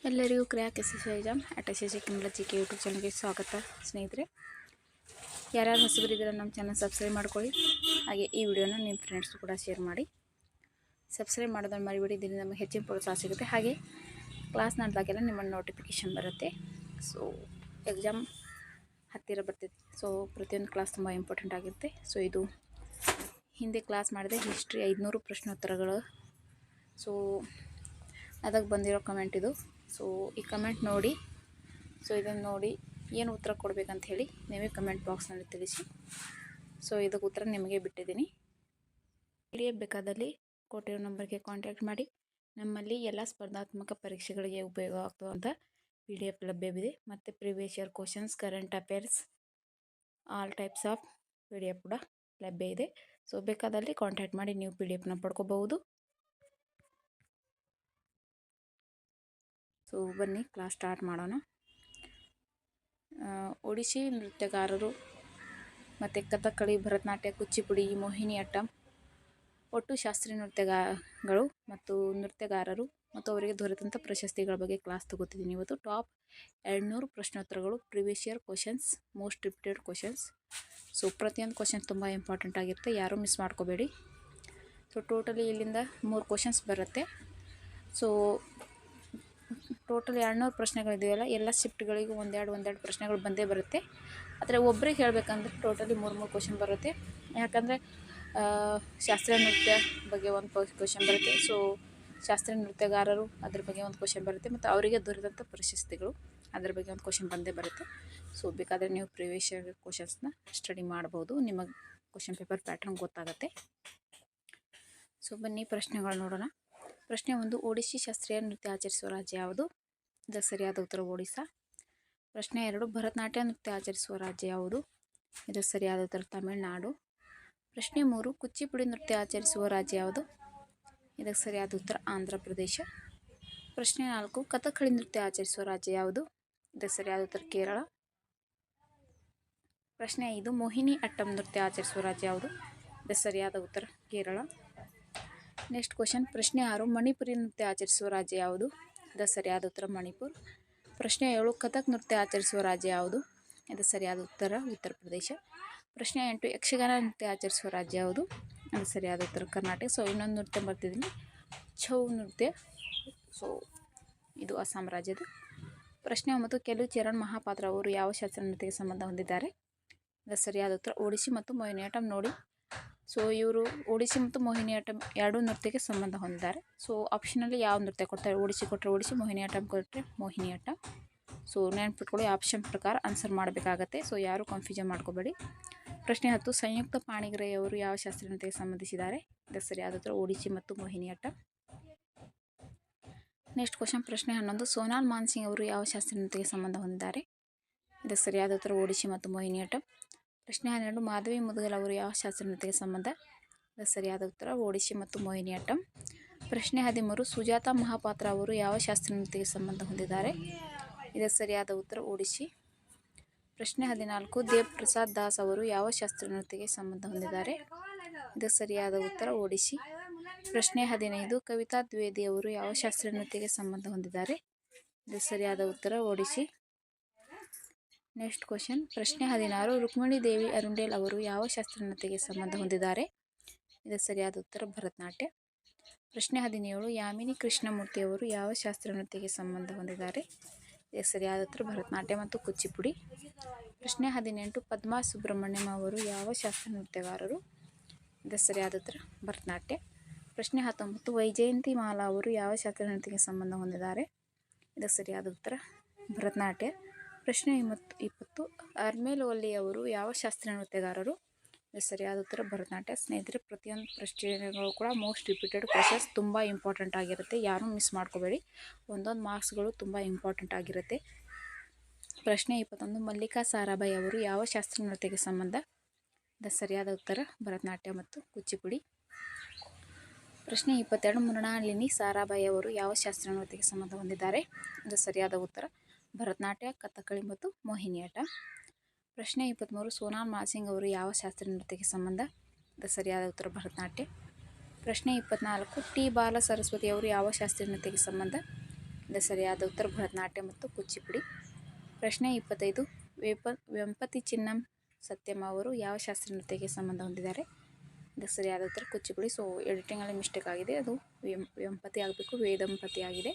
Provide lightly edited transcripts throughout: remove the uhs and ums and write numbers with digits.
ಎಲ್ಲರಿಗೂ crack ಎಕ್ಸಸೈಜಮ್ ಅಟೆಸಿ Kannada GK YouTube ಚಾನಲ್ಗೆ ಸ್ವಾಗತ ಸ್ನೇಹಿತರೆ. ಯಾರ್ಯಾರು ಹೊಸಬರಿದ್ದೀರ ನಮ್ಮ ಚಾನಲ್ ಸಬ್ಸ್ಕ್ರೈಬ್ ಮಾಡ್ಕೊಳ್ಳಿ. ಹಾಗೆ ಈ ವಿಡಿಯೋನ ನಿಮ್ಮ ಫ್ರೆಂಡ್ಸ್ ಕೂಡ ಶೇರ್ ಮಾಡಿ. ಸಬ್ಸ್ಕ್ರೈಬ್ ಮಾಡೋದನ್ನು ಮರಿಬೇಡಿ. ಇದರಿಂದ ನಮಗೆ ಹೆಚ್ಚಿನ ಪ್ರೋತ್ಸಾಹ ಸಿಗುತ್ತೆ. ಹಾಗೆ ಕ್ಲಾಸ್ ನಡೆದಾಗೆಲ್ಲ ನಿಮ್ಮ ನೋಟಿಫಿಕೇಷನ್ ಬರುತ್ತೆ. ಸೊ ಎಕ್ಸಾಮ್ ಹತ್ತಿರ ಬರ್ತಿದೆ. ಸೊ ಪ್ರತಿಯೊಂದು ಕ್ಲಾಸ್ ತುಂಬ ಇಂಪಾರ್ಟೆಂಟ್ ಆಗಿರುತ್ತೆ. ಸೊ ಇದು ಹಿಂದೆ ಕ್ಲಾಸ್ ಮಾಡಿದೆ ಹಿಸ್ಟ್ರಿ 500 ಪ್ರಶ್ನೋತ್ತರಗಳು. ಸೊ ಅದಕ್ಕೆ ಬಂದಿರೋ ಕಮೆಂಟ್ ಇದು. ಸೊ ಈ ಕಮೆಂಟ್ ನೋಡಿ, ಸೊ ಇದನ್ನು ನೋಡಿ ಏನು ಉತ್ತರ ಕೊಡಬೇಕಂತ ಹೇಳಿ ನೀವೇ ಕಮೆಂಟ್ ಬಾಕ್ಸ್ನಲ್ಲಿ ತಿಳಿಸಿ. ಸೊ ಇದಕ್ಕೆ ಉತ್ತರ ನಿಮಗೆ ಬಿಟ್ಟಿದ್ದೀನಿ. PDF ಬೇಕಾದಲ್ಲಿ ಕೊಟ್ಟಿರೋ ನಂಬರ್ಗೆ ಕಾಂಟ್ಯಾಕ್ಟ್ ಮಾಡಿ. ನಮ್ಮಲ್ಲಿ ಎಲ್ಲ ಸ್ಪರ್ಧಾತ್ಮಕ ಪರೀಕ್ಷೆಗಳಿಗೆ ಉಪಯೋಗ ಆಗ್ತವಂಥ PDF ಲಭ್ಯವಿದೆ. ಮತ್ತು previous year questions, current affairs, all types of PDF ಕೂಡ ಲಭ್ಯ ಇದೆ. ಸೊ ಬೇಕಾದಲ್ಲಿ ಕಾಂಟ್ಯಾಕ್ಟ್ ಮಾಡಿ ನೀವು PDF ಪಡ್ಕೋಬಹುದು. ಸೊ ಬನ್ನಿ ಕ್ಲಾಸ್ ಸ್ಟಾರ್ಟ್ ಮಾಡೋಣ. ಒಡಿಶಿ ನೃತ್ಯಗಾರರು ಮತ್ತು ಕಥಕ್ಕಳಿ, ಭರತನಾಟ್ಯ, ಕುಚಿಪುಡಿ, ಮೋಹಿನಿ ಅಟ್ಟಂ ಒಟ್ಟು ಶಾಸ್ತ್ರೀಯ ನೃತ್ಯಗಳು ಮತ್ತು ನೃತ್ಯಗಾರರು ಮತ್ತು ಅವರಿಗೆ ದೊರೆತಂಥ ಪ್ರಶಸ್ತಿಗಳ ಬಗ್ಗೆ ಕ್ಲಾಸ್ ತಗೋತಿದ್ದೀನಿ ಇವತ್ತು. ಟಾಪ್ 200 ಪ್ರಶ್ನೋತ್ತರಗಳು, previous year questions, most repeated questions. So ಪ್ರತಿಯೊಂದು ಕ್ವಶನ್ ತುಂಬ ಇಂಪಾರ್ಟೆಂಟ್ ಆಗಿರುತ್ತೆ, ಯಾರೂ ಮಿಸ್ ಮಾಡ್ಕೋಬೇಡಿ. ಸೊ ಟೋಟಲಿ ಇಲ್ಲಿಂದ 3 ಕ್ವಶನ್ಸ್ ಬರುತ್ತೆ. ಸೊ ಟೋಟಲ್ 200 ಪ್ರಶ್ನೆಗಳಿದೆಯಲ್ಲ, ಎಲ್ಲ ಶಿಫ್ಟ್ಗಳಿಗೂ ಒಂದೆರಡು ಪ್ರಶ್ನೆಗಳು ಬಂದೇ ಬರುತ್ತೆ. ಆದರೆ ಒಬ್ಬರಿಗೆ ಹೇಳಬೇಕಂದ್ರೆ ಟೋಟಲಿ 3 ಕ್ವಶನ್ ಬರುತ್ತೆ. ಯಾಕಂದರೆ ಶಾಸ್ತ್ರೀಯ ನೃತ್ಯ ಬಗ್ಗೆ ಒಂದು ಕ್ವಶನ್ ಬರುತ್ತೆ. ಸೊ ಶಾಸ್ತ್ರೀಯ ನೃತ್ಯಗಾರರು ಅದ್ರ ಬಗ್ಗೆ ಒಂದು ಕ್ವಶನ್ ಬರುತ್ತೆ. ಮತ್ತು ಅವರಿಗೆ ದೊರೆತಂಥ ಪ್ರಶಸ್ತಿಗಳು ಅದ್ರ ಬಗ್ಗೆ ಒಂದು ಕ್ವಶನ್ ಬಂದೇ ಬರುತ್ತೆ. ಸೊ ಬೇಕಾದರೆ ನೀವು ಪ್ರಿವಿಯಸ್ ಇಯರ್ ಕ್ವಶನ್ಸ್ನ ಸ್ಟಡಿ ಮಾಡ್ಬೋದು, ನಿಮಗೆ ಕ್ವಶನ್ ಪೇಪರ್ ಪ್ಯಾಟ್ರನ್ ಗೊತ್ತಾಗುತ್ತೆ. ಸೊ ಬನ್ನಿ ಪ್ರಶ್ನೆಗಳು ನೋಡೋಣ. ಪ್ರಶ್ನೆ 1, ಒಡಿಶಿ ಶಾಸ್ತ್ರೀಯ ನೃತ್ಯ ಆಚರಿಸುವ ರಾಜ್ಯ ಯಾವುದು? ಇದಕ್ಕೆ ಸರಿಯಾದ ಉತ್ತರ ಒಡಿಸ್ಸಾ. ಪ್ರಶ್ನೆ 2, ಭರತನಾಟ್ಯ ನೃತ್ಯ ಆಚರಿಸುವ ರಾಜ್ಯ ಯಾವುದು? ಇದಕ್ಕೆ ಸರಿಯಾದ ಉತ್ತರ ತಮಿಳುನಾಡು. ಪ್ರಶ್ನೆ 3, ಕುಚಿಪುಡಿ ನೃತ್ಯ ಆಚರಿಸುವ ರಾಜ್ಯ ಯಾವುದು? ಇದಕ್ಕೆ ಸರಿಯಾದ ಉತ್ತರ ಆಂಧ್ರ ಪ್ರದೇಶ. ಪ್ರಶ್ನೆ 4, ಕಥಕ್ಕಳಿ ನೃತ್ಯ ಆಚರಿಸುವ ರಾಜ್ಯ ಯಾವುದು? ಇದಕ್ಕೆ ಸರಿಯಾದ ಉತ್ತರ ಕೇರಳ. ಪ್ರಶ್ನೆ 5, ಮೋಹಿನಿ ಅಟ್ಟಂ ನೃತ್ಯ ಆಚರಿಸುವ ರಾಜ್ಯ ಯಾವುದು? ಇದಕ್ಕೆ ಸರಿಯಾದ ಉತ್ತರ ಕೇರಳ. Next question. ಪ್ರಶ್ನೆ 6, ಮಣಿಪುರಿ ನೃತ್ಯ ಆಚರಿಸುವ ರಾಜ್ಯ ಯಾವುದು? ಇದಕ್ಕೆ ಸರಿಯಾದ ಉತ್ತರ ಮಣಿಪುರ್. ಪ್ರಶ್ನೆ 7, ಕಥಕ್ ನೃತ್ಯ ಆಚರಿಸುವ ರಾಜ್ಯ ಯಾವುದು? ಇದಕ್ಕೆ ಸರಿಯಾದ ಉತ್ತರ ಉತ್ತರ ಪ್ರದೇಶ. ಪ್ರಶ್ನೆ 8, ಯಕ್ಷಗಾನ ನೃತ್ಯ ಆಚರಿಸುವ ರಾಜ್ಯ ಯಾವುದು? ಅದಕ್ಕೆ ಸರಿಯಾದ ಉತ್ತರ ಕರ್ನಾಟಕ. ಸೊ ಇನ್ನೊಂದು ನೃತ್ಯ ಬರ್ತಿದ್ದೀನಿ, ಛೌ ನೃತ್ಯ. ಸೊ ಇದು ಅಸ್ಸಾಂ ರಾಜ್ಯದ. ಪ್ರಶ್ನೆ 9, ಕೆಲವು ಚರಣ್ ಮಹಾಪಾತ್ರ ಅವರು ಯಾವ ಶಾಸ್ತ್ರೀಯ ನೃತ್ಯಕ್ಕೆ ಸಂಬಂಧ ಹೊಂದಿದ್ದಾರೆ? ಇದಕ್ಕೆ ಸರಿಯಾದ ಉತ್ತರ ಒಡಿಶಿ ಮತ್ತು ಮೋಹಿನಿಯಾಟ್ಟಂ. ನೋಡಿ, ಸೊ ಇವರು ಒಡಿಶಿ ಮತ್ತು ಮೋಹಿನಿಯಾಟ್ಟಂ ಎರಡೂ ನೃತ್ಯಕ್ಕೆ ಸಂಬಂಧ ಹೊಂದಿದ್ದಾರೆ. ಸೊ ಆಪ್ಷನಲ್ಲಿ ಯಾವ ನೃತ್ಯ ಕೊಡ್ತಾರೆ? ಒಡಿಶಿ ಕೊಟ್ಟರೆ ಒಡಿಶಿ, ಮೋಹಿನಿಯಾಟ್ಟಂ ಕೊಟ್ಟರೆ ಮೋಹಿನಿಯಾಟ್ಟಂ. ಸೊ ನೆನ್ಪಿಟ್ಕೊಳ್ಳಿ, ಆಪ್ಷನ್ ಪ್ರಕಾರ ಆನ್ಸರ್ ಮಾಡಬೇಕಾಗತ್ತೆ. ಸೊ ಯಾರೂ ಕನ್ಫ್ಯೂಷನ್ ಮಾಡ್ಕೋಬೇಡಿ. ಪ್ರಶ್ನೆ 10, ಸಂಯುಕ್ತ ಪಾಣಿಗ್ರಾಹಿ ಅವರು ಯಾವ ಶಾಸ್ತ್ರೀಯ ನೃತ್ಯಕ್ಕೆ ಸಂಬಂಧಿಸಿದ್ದಾರೆ? ಇದಕ್ಕೆ ಸರಿಯಾದ ಉತ್ತರ ಒಡಿಶಿ ಮತ್ತು ಮೋಹಿನಿಯಾಟ್ಟಂ. Next question. ಪ್ರಶ್ನೆ 11, ಸೋನಾಲ್ ಮಾನ್ಸಿಂಗ್ ಅವರು ಯಾವ ಶಾಸ್ತ್ರೀಯ ನೃತ್ಯಕ್ಕೆ ಸಂಬಂಧ ಹೊಂದಿದ್ದಾರೆ? ಇದಕ್ಕೆ ಸರಿಯಾದ ಉತ್ತರ ಒಡಿಶಿ ಮತ್ತು ಮೋಹಿನಿಯಾಟ್ಟಂ. ಪ್ರಶ್ನೆ 12, ಮಾಧವಿ ಮುದ್ಗಲ್ ಅವರು ಯಾವ ಶಾಸ್ತ್ರೀಯ ನೃತ್ಯಕ್ಕೆ ಸಂಬಂಧ? ಇದಕ್ಕೆ ಸರಿಯಾದ ಉತ್ತರ ಒಡಿಶಿ ಮತ್ತು ಮೋಹಿನಿಯಾಟ್ಟಂ. ಪ್ರಶ್ನೆ 13, ಸುಜಾತಾ ಮಹಾಪಾತ್ರ ಅವರು ಯಾವ ಶಾಸ್ತ್ರೀಯ ನೃತ್ಯಕ್ಕೆ ಸಂಬಂಧ ಹೊಂದಿದ್ದಾರೆ? ಇದಕ್ಕೆ ಸರಿಯಾದ ಉತ್ತರ ಒಡಿಶಿ. ಪ್ರಶ್ನೆ 14, ದೇವ್ ಪ್ರಸಾದ್ ದಾಸ್ ಅವರು ಯಾವ ಶಾಸ್ತ್ರೀಯ ನೃತ್ಯಕ್ಕೆ ಸಂಬಂಧ ಹೊಂದಿದ್ದಾರೆ? ಇದಕ್ಕೆ ಸರಿಯಾದ ಉತ್ತರ ಒಡಿಶಿ. ಪ್ರಶ್ನೆ 15, ಕವಿತಾ ದ್ವಿವೇದಿ ಅವರು ಯಾವ ಶಾಸ್ತ್ರೀಯ ನೃತ್ಯಕ್ಕೆ ಸಂಬಂಧ ಹೊಂದಿದ್ದಾರೆ? ಇದಕ್ಕೆ ಸರಿಯಾದ ಉತ್ತರ ಒಡಿಶಿ. Next question. ಪ್ರಶ್ನೆ 16, ರುಕ್ಮಿಣಿ ದೇವಿ ಅರುಂಡೇಲ್ ಅವರು ಯಾವ ಶಾಸ್ತ್ರೀಯ ನೃತ್ಯಕ್ಕೆ ಸಂಬಂಧ ಹೊಂದಿದ್ದಾರೆ? ಇದಕ್ಕೆ ಸರಿಯಾದ ಉತ್ತರ ಭರತನಾಟ್ಯ. ಪ್ರಶ್ನೆ 17, ಯಾಮಿನಿ ಕೃಷ್ಣಮೂರ್ತಿ ಅವರು ಯಾವ ಶಾಸ್ತ್ರೀಯ ನೃತ್ಯಕ್ಕೆ ಸಂಬಂಧ ಹೊಂದಿದ್ದಾರೆ? ಇದಕ್ಕೆ ಸರಿಯಾದ ಉತ್ತರ ಭರತನಾಟ್ಯ ಮತ್ತು ಕುಚಿಪುಡಿ. ಪ್ರಶ್ನೆ 18, ಪದ್ಮಾ ಸುಬ್ರಹ್ಮಣ್ಯಂ ಅವರು ಯಾವ ಶಾಸ್ತ್ರೀಯ ನೃತ್ಯಗಾರರು? ಇದಕ್ಕೆ ಸರಿಯಾದ ಉತ್ತರ ಭರತನಾಟ್ಯ. ಪ್ರಶ್ನೆ 19, ವೈಜಯಂತಿ ಮಾಲಾ ಅವರು ಯಾವ ಶಾಸ್ತ್ರೀಯ ನೃತ್ಯಕ್ಕೆ ಸಂಬಂಧ ಹೊಂದಿದ್ದಾರೆ? ಇದಕ್ಕೆ ಸರಿಯಾದ ಉತ್ತರ ಭರತನಾಟ್ಯ. ಪ್ರಶ್ನೆ 20, ಅರ್ಮೇಲ್ ಒಲ್ಲಿ ಅವರು ಯಾವ ಶಾಸ್ತ್ರೀಯ ನೃತ್ಯಗಾರರು? ಇದಕ್ಕೆ ಸರಿಯಾದ ಉತ್ತರ ಭರತನಾಟ್ಯ. ಸ್ನೇಹಿತರೆ, ಪ್ರತಿಯೊಂದು ಪ್ರಶ್ನೆಗಳು ಕೂಡ ಮೋಸ್ಟ್ ರಿಪೀಟೆಡ್ ಕ್ವಶನ್ಸ್, ತುಂಬ ಇಂಪಾರ್ಟೆಂಟ್ ಆಗಿರುತ್ತೆ, ಯಾರೂ ಮಿಸ್ ಮಾಡ್ಕೋಬೇಡಿ. ಒಂದೊಂದು ಮಾರ್ಕ್ಸ್ಗಳು ತುಂಬ ಇಂಪಾರ್ಟೆಂಟ್ ಆಗಿರುತ್ತೆ. ಪ್ರಶ್ನೆ 21, ಮಲ್ಲಿಕಾ ಸಾರಾಭಾಯಿ ಅವರು ಯಾವ ಶಾಸ್ತ್ರೀಯ ನೃತ್ಯಕ್ಕೆ ಸಂಬಂಧ? ಇದಕ್ಕೆ ಸರಿಯಾದ ಉತ್ತರ ಭರತನಾಟ್ಯ ಮತ್ತು ಕುಚಿಪುಡಿ. ಪ್ರಶ್ನೆ 22, ಮೃಣಾಲಿನಿ ಸಾರಾಭಾಯಿ ಅವರು ಯಾವ ಶಾಸ್ತ್ರೀಯ ನೃತ್ಯಕ್ಕೆ ಸಂಬಂಧ ಹೊಂದಿದ್ದಾರೆ? ಇದಕ್ಕೆ ಸರಿಯಾದ ಉತ್ತರ ಭರತನಾಟ್ಯ, ಕಥಕ್ಕಳಿ ಮತ್ತು ಮೋಹಿನಿಯಾಟ್ಟಂ. ಪ್ರಶ್ನೆ 23, ಸೋನಾಲ್ ಮಾನ್ಸಿಂಗ್ ಅವರು ಯಾವ ಶಾಸ್ತ್ರೀಯ ನೃತ್ಯಕ್ಕೆ ಸಂಬಂಧ? ಇದಕ್ಕೆ ಸರಿಯಾದ ಉತ್ತರ ಭರತನಾಟ್ಯ. ಪ್ರಶ್ನೆ 24, ಟಿ ಬಾಲ ಸರಸ್ವತಿ ಅವರು ಯಾವ ಶಾಸ್ತ್ರೀಯ ನೃತ್ಯಕ್ಕೆ ಸಂಬಂಧ? ಇದು ಸರಿಯಾದ ಉತ್ತರ ಭರತನಾಟ್ಯ ಮತ್ತು ಕುಚಿಪುಡಿ. ಪ್ರಶ್ನೆ 25 ವೆಂಪತಿ ಚಿನ್ನಂ ಸತ್ಯಂ ಅವರು ಯಾವ ಶಾಸ್ತ್ರೀಯ ನೃತ್ಯಕ್ಕೆ ಸಂಬಂಧ ಹೊಂದಿದ್ದಾರೆ? ಇದು ಸರಿಯಾದ ಉತ್ತರ ಕುಚಿಪುಡಿ. ಸೊ ಎಡಿಟಿಂಗಲ್ಲಿ ಮಿಸ್ಟೇಕ್ ಆಗಿದೆ, ಅದು ವೆಂಪತಿ ಆಗಬೇಕು, ವೇದಂಪತಿ ಆಗಿದೆ.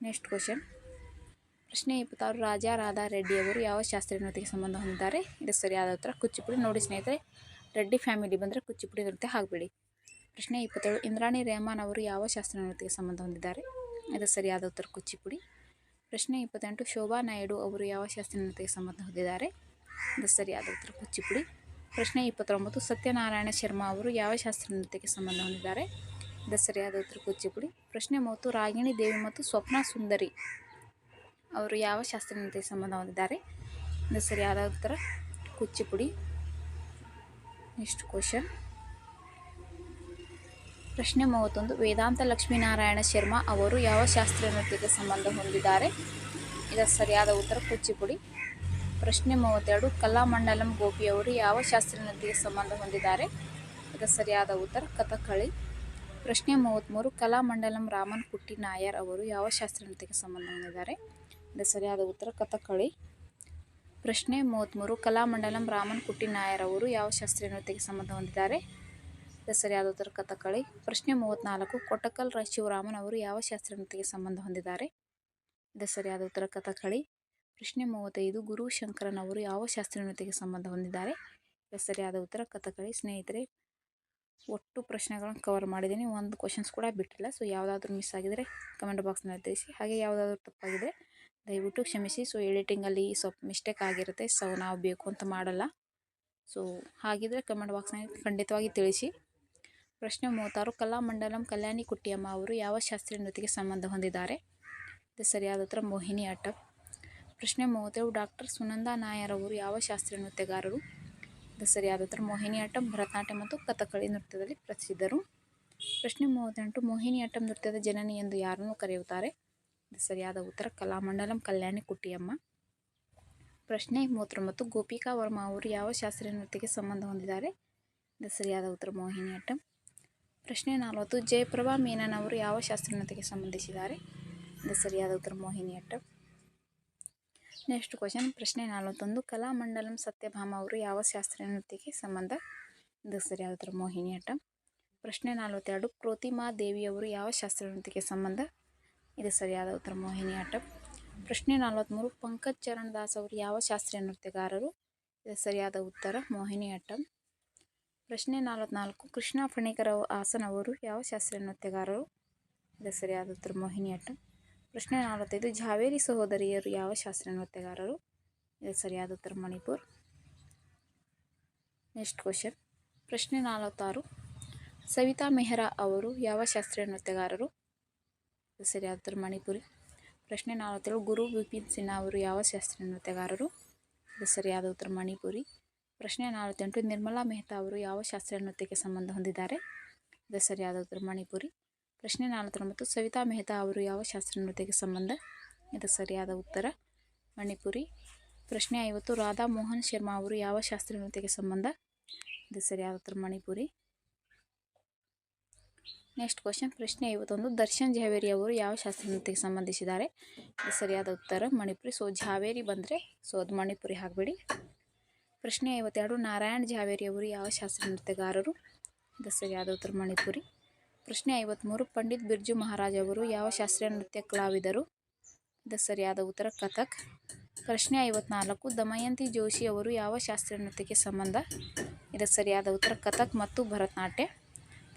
Next question. ಪ್ರಶ್ನೆ 26 ರಾಜಾ ರಾಧಾ ರೆಡ್ಡಿ ಅವರು ಯಾವ ಶಾಸ್ತ್ರೀಯ ನೃತ್ಯಕ್ಕೆ ಸಂಬಂಧ ಹೊಂದಿದ್ದಾರೆ? ಇದು ಸರಿಯಾದ ಉತ್ತರ ಕುಚಿಪುಡಿ. ನೋಡಿ ಸ್ನೇಹಿತರೆ, ರೆಡ್ಡಿ ಫ್ಯಾಮಿಲಿ ಬಂದರೆ ಕುಚಿಪುಡಿ ನೃತ್ಯ ಹಾಕಬೇಡಿ. ಪ್ರಶ್ನೆ 27 ಇಂದ್ರಾಣಿ ರೆಹಮಾನ್ ಅವರು ಯಾವ ಶಾಸ್ತ್ರೀಯ ನೃತ್ಯಕ್ಕೆ ಸಂಬಂಧ ಹೊಂದಿದ್ದಾರೆ? ಇದು ಸರಿಯಾದ ಉತ್ತರ ಕುಚಿಪುಡಿ. ಪ್ರಶ್ನೆ 28 ಶೋಭಾ ನಾಯ್ಡು ಅವರು ಯಾವ ಶಾಸ್ತ್ರೀಯ ನೃತ್ಯಕ್ಕೆ ಸಂಬಂಧ ಹೊಂದಿದ್ದಾರೆ? ಇದು ಸರಿಯಾದ ಉತ್ತರ ಕುಚಿಪುಡಿ. ಪ್ರಶ್ನೆ 29 ಸತ್ಯನಾರಾಯಣ ಶರ್ಮಾ ಅವರು ಯಾವ ಶಾಸ್ತ್ರೀಯ ನೃತ್ಯಕ್ಕೆ ಸಂಬಂಧ ಹೊಂದಿದ್ದಾರೆ? ಇದು ಸರಿಯಾದ ಉತ್ತರ ಕುಚಿಪುಡಿ. ಪ್ರಶ್ನೆ 30 ರಾಗಿಣಿ ದೇವಿ ಮತ್ತು ಸ್ವಪ್ನ ಸುಂದರಿ ಅವರು ಯಾವ ಶಾಸ್ತ್ರೀಯ ನೃತ್ಯಕ್ಕೆ ಸಂಬಂಧ ಹೊಂದಿದ್ದಾರೆ? ಇದು ಸರಿಯಾದ ಉತ್ತರ ಕುಚಿಪುಡಿ. Next question. ಪ್ರಶ್ನೆ 31 ವೇದಾಂತ ಲಕ್ಷ್ಮೀನಾರಾಯಣ ಶರ್ಮಾ ಅವರು ಯಾವ ಶಾಸ್ತ್ರೀಯ ನೃತ್ಯಕ್ಕೆ ಸಂಬಂಧ ಹೊಂದಿದ್ದಾರೆ? ಇದರ ಸರಿಯಾದ ಉತ್ತರ ಕುಚಿಪುಡಿ. ಪ್ರಶ್ನೆ 32 ಕಲಾಮಂಡಲಂ ಗೋಪಿ ಅವರು ಯಾವ ಶಾಸ್ತ್ರೀಯ ನೃತ್ಯಕ್ಕೆ ಸಂಬಂಧ ಹೊಂದಿದ್ದಾರೆ? ಇದರ ಸರಿಯಾದ ಉತ್ತರ ಕಥಕ್ಕಳಿ. ಪ್ರಶ್ನೆ 33 ಕಲಾಮಂಡಲಂ ರಾಮನ್ ಕುಟ್ಟಿ ನಾಯರ್ ಅವರು ಯಾವ ಶಾಸ್ತ್ರೀಯ ನೃತ್ಯಕ್ಕೆ ಸಂಬಂಧ ಹೊಂದಿದ್ದಾರೆ? ಇದರ ಸರಿಯಾದ ಉತ್ತರ ಕಥಕ್ಕಳಿ. ಪ್ರಶ್ನೆ 33 ಕಲಾಮಂಡಲಂ ರಾಮನ್ ಕುಟ್ಟಿ ನಾಯರ್ ಅವರು ಯಾವ ಶಾಸ್ತ್ರೀಯ ನೃತ್ಯಕ್ಕೆ ಸಂಬಂಧ ಹೊಂದಿದ್ದಾರೆ? ಇದರ ಸರಿಯಾದ ಉತ್ತರ ಕಥಕ್ಕಳಿ. ಪ್ರಶ್ನೆ 34 ಕೊಟ್ಟಕಲ್ ಶಿವರಾಮನ್ ಅವರು ಯಾವ ಶಾಸ್ತ್ರೀಯ ನೃತ್ಯಕ್ಕೆ ಸಂಬಂಧ ಹೊಂದಿದ್ದಾರೆ? ಇದರ ಸರಿಯಾದ ಉತ್ತರ ಕಥಕ್ಕಳಿ. ಪ್ರಶ್ನೆ 35 ಗುರು ಶಂಕರನ್ ಅವರು ಯಾವ ಶಾಸ್ತ್ರೀಯ ನೃತ್ಯಕ್ಕೆ ಸಂಬಂಧ ಹೊಂದಿದ್ದಾರೆ? ಇದರ ಸರಿಯಾದ ಉತ್ತರ ಕಥಕ್ಕಳಿ. ಸ್ನೇಹಿತರೆ, ಒಟ್ಟು ಪ್ರಶ್ನೆಗಳನ್ನು ಕವರ್ ಮಾಡಿದ್ದೀನಿ, ಒಂದು ಕ್ವಶನ್ಸ್ ಕೂಡ ಬಿಟ್ಟಿಲ್ಲ. ಸೊ ಯಾವುದಾದ್ರೂ ಮಿಸ್ ಆಗಿದರೆ ಕಮೆಂಟ್ ಬಾಕ್ಸ್ನಲ್ಲಿ ತಿಳಿಸಿ. ಹಾಗೆ ಯಾವುದಾದ್ರೂ ತಪ್ಪಾಗಿದ್ದರೆ ದಯವಿಟ್ಟು ಕ್ಷಮಿಸಿ. ಸೊ ಎಡಿಟಿಂಗಲ್ಲಿ ಸ್ವಲ್ಪ ಮಿಸ್ಟೇಕ್ ಆಗಿರುತ್ತೆ, ಸೊ ನಾವು ಬೇಕು ಅಂತ ಮಾಡಲ್ಲ. ಸೊ ಹಾಗಿದ್ರೆ ಕಮೆಂಟ್ ಬಾಕ್ಸ್ನಲ್ಲಿ ಖಂಡಿತವಾಗಿ ತಿಳಿಸಿ. ಪ್ರಶ್ನೆ 36 ಕಲಾಮಂಡಲಂ ಕಲ್ಯಾಣಿ ಕುಟ್ಟಿಯಮ್ಮ ಅವರು ಯಾವ ಶಾಸ್ತ್ರೀಯ ನೃತ್ಯಕ್ಕೆ ಸಂಬಂಧ ಹೊಂದಿದ್ದಾರೆ? ಇದು ಸರಿಯಾದ ಉತ್ತರ ಮೋಹಿನಿ ಆಟ್ಟಂ. ಪ್ರಶ್ನೆ 37 ಡಾಕ್ಟರ್ ಸುನಂದಾ ನಾಯರ್ ಅವರು ಯಾವ ಶಾಸ್ತ್ರೀಯ ನೃತ್ಯಗಾರರು? ಇದು ಸರಿಯಾದ ಉತ್ತರ ಮೋಹಿನಿ ಆಟ್ಟಂ ಭರತನಾಟ್ಯ ಮತ್ತು ಕಥಕ್ಕಳಿ ನೃತ್ಯದಲ್ಲಿ ಪ್ರಸಿದ್ಧರು. ಪ್ರಶ್ನೆ 38 ಮೋಹಿನಿ ಆಟ್ಟಂ ನೃತ್ಯದ ಜನನಿ ಎಂದು ಯಾರನ್ನು ಕರೆಯುತ್ತಾರೆ? ಇದು ಸರಿಯಾದ ಉತ್ತರ ಕಲಾಮಂಡಲಂ ಕಲ್ಯಾಣಿ ಕುಟ್ಟಿಯಮ್ಮ. ಪ್ರಶ್ನೆ 39 ಗೋಪಿಕಾ ವರ್ಮಾ ಅವರು ಯಾವ ಶಾಸ್ತ್ರೀಯ ನೃತ್ಯಕ್ಕೆ ಸಂಬಂಧ ಹೊಂದಿದ್ದಾರೆ? ಇದು ಸರಿಯಾದ ಉತ್ತರ ಮೋಹಿನಿ ಆಟ್ಟಂ. ಪ್ರಶ್ನೆ 40 ಜಯಪ್ರಭಾ ಮೇನನ್ ಅವರು ಯಾವ ಶಾಸ್ತ್ರೀಯ ನೃತ್ಯಕ್ಕೆ ಸಂಬಂಧಿಸಿದ್ದಾರೆ? ಇದು ಸರಿಯಾದ ಉತ್ತರ ಮೋಹಿನಿ ಆಟ್ಟಂ. Next question. ಪ್ರಶ್ನೆ 41 ಕಲಾಮಂಡಲಂ ಸತ್ಯಭಾಮ ಅವರು ಯಾವ ಶಾಸ್ತ್ರೀಯ ನೃತ್ಯಕ್ಕೆ ಸಂಬಂಧ? ಇದು ಸರಿಯಾದ ಉತ್ತರ ಮೋಹಿನಿ ಆಟ್ಟಂ. ಪ್ರಶ್ನೆ 42 ಪ್ರೋತಿಮಾ ದೇವಿ ಅವರು ಯಾವ ಶಾಸ್ತ್ರೀಯ ನೃತ್ಯಕ್ಕೆ ಸಂಬಂಧ? ಇದು ಸರಿಯಾದ ಉತ್ತರ ಮೋಹಿನಿ ಆಟ್ಟಂ. ಪ್ರಶ್ನೆ 43 ಪಂಕಜ್ ಚರಣ್ ದಾಸ್ ಅವರು ಯಾವ ಶಾಸ್ತ್ರೀಯ ನೃತ್ಯಗಾರರು? ಇದು ಸರಿಯಾದ ಉತ್ತರ ಮೋಹಿನಿ ಆಟ್ಟಂ. ಪ್ರಶ್ನೆ 44 ಕೃಷ್ಣ ಫಣಿಕರ್ ಹಾಸನ್ ಅವರು ಯಾವ ಶಾಸ್ತ್ರೀಯ ನೃತ್ಯಗಾರರು? ಇದು ಸರಿಯಾದ ಉತ್ತರ ಮೋಹಿನಿ ಆಟ್ಟಂ. ಪ್ರಶ್ನೆ 45 ಝಾವೇರಿ ಸಹೋದರಿಯರು ಯಾವ ಶಾಸ್ತ್ರೀಯ ನೃತ್ಯಗಾರರು? ಇದು ಸರಿಯಾದ ಉತ್ತರ ಮಣಿಪುರ್. Next question. ಪ್ರಶ್ನೆ 46 ಸವಿತಾ ಮೆಹ್ರಾ ಅವರು ಯಾವ ಶಾಸ್ತ್ರೀಯ ನೃತ್ಯಗಾರರು? ಇದು ಸರಿಯಾದ ಉತ್ತರ ಮಣಿಪುರಿ. ಪ್ರಶ್ನೆ 47 ಗುರು ಬಿಪಿನ್ ಸಿನ್ಹಾ ಅವರು ಯಾವ ಶಾಸ್ತ್ರೀಯ ನೃತ್ಯಗಾರರು? ಇದು ಸರಿಯಾದ ಉತ್ತರ ಮಣಿಪುರಿ. ಪ್ರಶ್ನೆ 48 ನಿರ್ಮಲಾ ಮೆಹ್ತಾ ಅವರು ಯಾವ ಶಾಸ್ತ್ರೀಯ ನೃತ್ಯಕ್ಕೆ ಸಂಬಂಧ ಹೊಂದಿದ್ದಾರೆ? ಇದು ಸರಿಯಾದ ಉತ್ತರ ಮಣಿಪುರಿ. ಪ್ರಶ್ನೆ 49 ಸವಿತಾ ಮೆಹ್ತಾ ಅವರು ಯಾವ ಶಾಸ್ತ್ರೀಯ ನೃತ್ಯಕ್ಕೆ ಸಂಬಂಧ? ಇದು ಸರಿಯಾದ ಉತ್ತರ ಮಣಿಪುರಿ. ಪ್ರಶ್ನೆ 50 ರಾಧಾ ಮೋಹನ್ ಶರ್ಮಾ ಅವರು ಯಾವ ಶಾಸ್ತ್ರೀಯ ನೃತ್ಯಕ್ಕೆ ಸಂಬಂಧ? ಇದು ಸರಿಯಾದ ಉತ್ತರ ಮಣಿಪುರಿ. Next question. ಪ್ರಶ್ನೆ 51 ದರ್ಶನ್ ಝಾವೇರಿ ಅವರು ಯಾವ ಶಾಸ್ತ್ರೀಯ ನೃತ್ಯಕ್ಕೆ ಸಂಬಂಧಿಸಿದ್ದಾರೆ? ಇದು ಸರಿಯಾದ ಉತ್ತರ ಮಣಿಪುರಿ. ಸೊ ಝಾವೇರಿ ಬಂದರೆ ಸೊ ಅದು ಮಣಿಪುರಿ ಆಗಬೇಡಿ. ಪ್ರಶ್ನೆ 52 ನಾರಾಯಣ್ ಝಾವೇರಿ ಅವರು ಯಾವ ಶಾಸ್ತ್ರೀಯ ನೃತ್ಯಗಾರರು? ಇದು ಸರಿಯಾದ ಉತ್ತರ ಮಣಿಪುರಿ. ಪ್ರಶ್ನೆ 53 ಪಂಡಿತ್ ಬಿರ್ಜು ಮಹಾರಾಜ್ ಅವರು ಯಾವ ಶಾಸ್ತ್ರೀಯ ನೃತ್ಯ ಕಲಾವಿದರು? ಇದು ಸರಿಯಾದ ಉತ್ತರ ಕಥಕ್. ಪ್ರಶ್ನೆ 54 ದಮಯಂತಿ ಜೋಶಿ ಅವರು ಯಾವ ಶಾಸ್ತ್ರೀಯ ನೃತ್ಯಕ್ಕೆ ಸಂಬಂಧ? ಇದು ಸರಿಯಾದ ಉತ್ತರ ಕಥಕ್ ಮತ್ತು ಭರತನಾಟ್ಯ.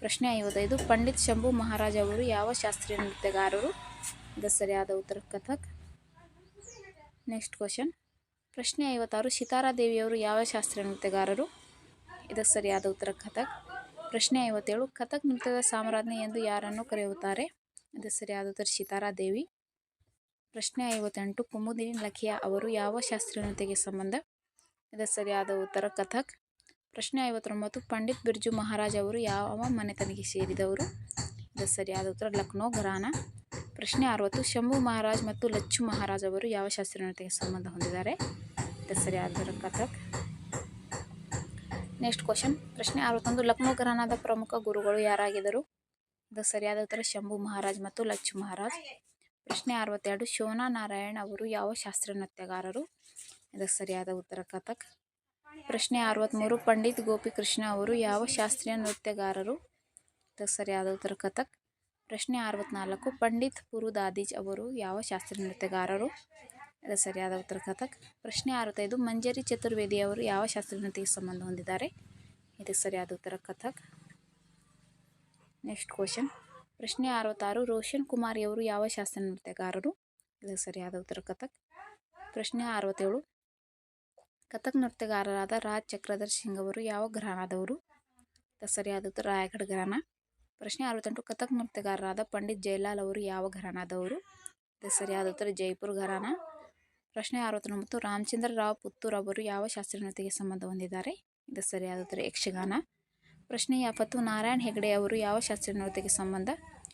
ಪ್ರಶ್ನೆ 55 ಪಂಡಿತ್ ಶಂಭು ಮಹಾರಾಜ್ ಅವರು ಯಾವ ಶಾಸ್ತ್ರೀಯ ನೃತ್ಯಗಾರರು? ಇದು ಸರಿಯಾದ ಉತ್ತರ ಕಥಕ್. Next question. ಪ್ರಶ್ನೆ 56 ಸಿತಾರಾ ದೇವಿಯವರು ಯಾವ ಶಾಸ್ತ್ರೀಯ ನೃತ್ಯಗಾರರು? ಇದು ಸರಿಯಾದ ಉತ್ತರ ಕಥಕ್. ಪ್ರಶ್ನೆ 57 ಕಥಕ್ ನೃತ್ಯದ ಸಾಮ್ರಾಜ್ಞಿ ಎಂದು ಯಾರನ್ನು ಕರೆಯುತ್ತಾರೆ? ಇದು ಸರಿಯಾದ ಉತ್ತರ ಸಿತಾರಾ ದೇವಿ. ಪ್ರಶ್ನೆ 58 ಕುಮುದಿನಿ ಲಖಿಯಾ ಅವರು ಯಾವ ಶಾಸ್ತ್ರೀಯ ನೃತ್ಯಕ್ಕೆ ಸಂಬಂಧ? ಇದು ಸರಿಯಾದ ಉತ್ತರ ಕಥಕ್. ಪ್ರಶ್ನೆ 59 ಪಂಡಿತ್ ಬಿರ್ಜು ಮಹಾರಾಜ್ ಅವರು ಯಾವ ಮನೆತನಕ್ಕೆ ಸೇರಿದವರು? ಇದು ಸರಿಯಾದ ಉತ್ತರ ಲಕ್ನೋ ಘರಾನ. ಪ್ರಶ್ನೆ 60 ಶಂಭು ಮಹಾರಾಜ್ ಮತ್ತು ಲಚ್ಚು ಮಹಾರಾಜ್ ಅವರು ಯಾವ ಶಾಸ್ತ್ರೀಯ ನೃತ್ಯಕ್ಕೆ ಸಂಬಂಧ ಹೊಂದಿದ್ದಾರೆ? ಇದು ಸರಿಯಾದ ಉತ್ತರ ಕಥಕ್. Next question. ಪ್ರಶ್ನೆ 61 ಲಕ್ನೋ ಘರಾನಾದ ಪ್ರಮುಖ ಗುರುಗಳು ಯಾರಾಗಿದ್ದರು? ಇದು ಸರಿಯಾದ ಉತ್ತರ ಶಂಭು ಮಹಾರಾಜ್ ಮತ್ತು ಲಚ್ಚು ಮಹಾರಾಜ್. ಪ್ರಶ್ನೆ 62 ಶೋನಾ ನಾರಾಯಣ್ ಅವರು ಯಾವ ಶಾಸ್ತ್ರೀಯ ನೃತ್ಯಗಾರರು? ಇದಕ್ಕೆ ಸರಿಯಾದ ಉತ್ತರ ಕಥಕ್. ಪ್ರಶ್ನೆ 63 ಪಂಡಿತ್ ಗೋಪಿಕೃಷ್ಣ ಅವರು ಯಾವ ಶಾಸ್ತ್ರೀಯ ನೃತ್ಯಗಾರರು? ಇದಕ್ಕೆ ಸರಿಯಾದ ಉತ್ತರ ಕಥಕ್. ಪ್ರಶ್ನೆ 64 ಪಂಡಿತ್ ಪುರುದಾದಿಜ್ ಅವರು ಯಾವ ಶಾಸ್ತ್ರೀಯ ನೃತ್ಯಗಾರರು? ಇದಕ್ಕೆ ಸರಿಯಾದ ಉತ್ತರ ಕಥಕ್. ಪ್ರಶ್ನೆ 65 ಮಂಜರಿ ಚತುರ್ವೇದಿ ಅವರು ಯಾವ ಶಾಸ್ತ್ರೀಯ ನೃತ್ಯಕ್ಕೆ ಸಂಬಂಧ ಹೊಂದಿದ್ದಾರೆ? ಇದಕ್ಕೆ ಸರಿಯಾದ ಉತ್ತರ ಕಥಕ್. Next question. ಪ್ರಶ್ನೆ 66 ರೋಷನ್ ಕುಮಾರಿ ಅವರು ಯಾವ ಶಾಸ್ತ್ರೀಯ ನೃತ್ಯಗಾರರು? ಇದಕ್ಕೆ ಸರಿಯಾದ ಉತ್ತರ ಕಥಕ್. ಪ್ರಶ್ನೆ 67 ಕಥಕ್ ನೃತ್ಯಗಾರರಾದ ರಾಜ್ ಚಕ್ರಧರ್ ಸಿಂಗ್ ಅವರು ಯಾವ ಘರಾನಾದವರು? ಇದಕ್ಕೆ ಸರಿಯಾದ ಉತ್ತರ ರಾಯಗಢ ಘರಾನ. ಪ್ರಶ್ನೆ 68 ಕಥಕ್ ನೃತ್ಯಗಾರರಾದ ಪಂಡಿತ್ ಜಯಲಾಲ್ ಅವರು ಯಾವ ಘರಾನಾದವರು? ಇದಕ್ಕೆ ಸರಿಯಾದ ಉತ್ತರ ಜೈಪುರ್ ಘರಾನ. ಪ್ರಶ್ನೆ 69 ರಾಮಚಂದ್ರ ರಾವ್ ಪುತ್ತೂರ್ ಅವರು ಯಾವ ಶಾಸ್ತ್ರೀಯ ನೃತ್ಯಕ್ಕೆ ಸಂಬಂಧ ಹೊಂದಿದ್ದಾರೆ? ಇದಕ್ಕೆ ಸರಿಯಾದ ಉತ್ತರ ಯಕ್ಷಗಾನ. ಪ್ರಶ್ನೆ 70 ನಾರಾಯಣ್ ಹೆಗಡೆ ಅವರು ಯಾವ ಶಾಸ್ತ್ರೀಯ ನೃತ್ಯಕ್ಕೆ ಸಂಬಂಧ?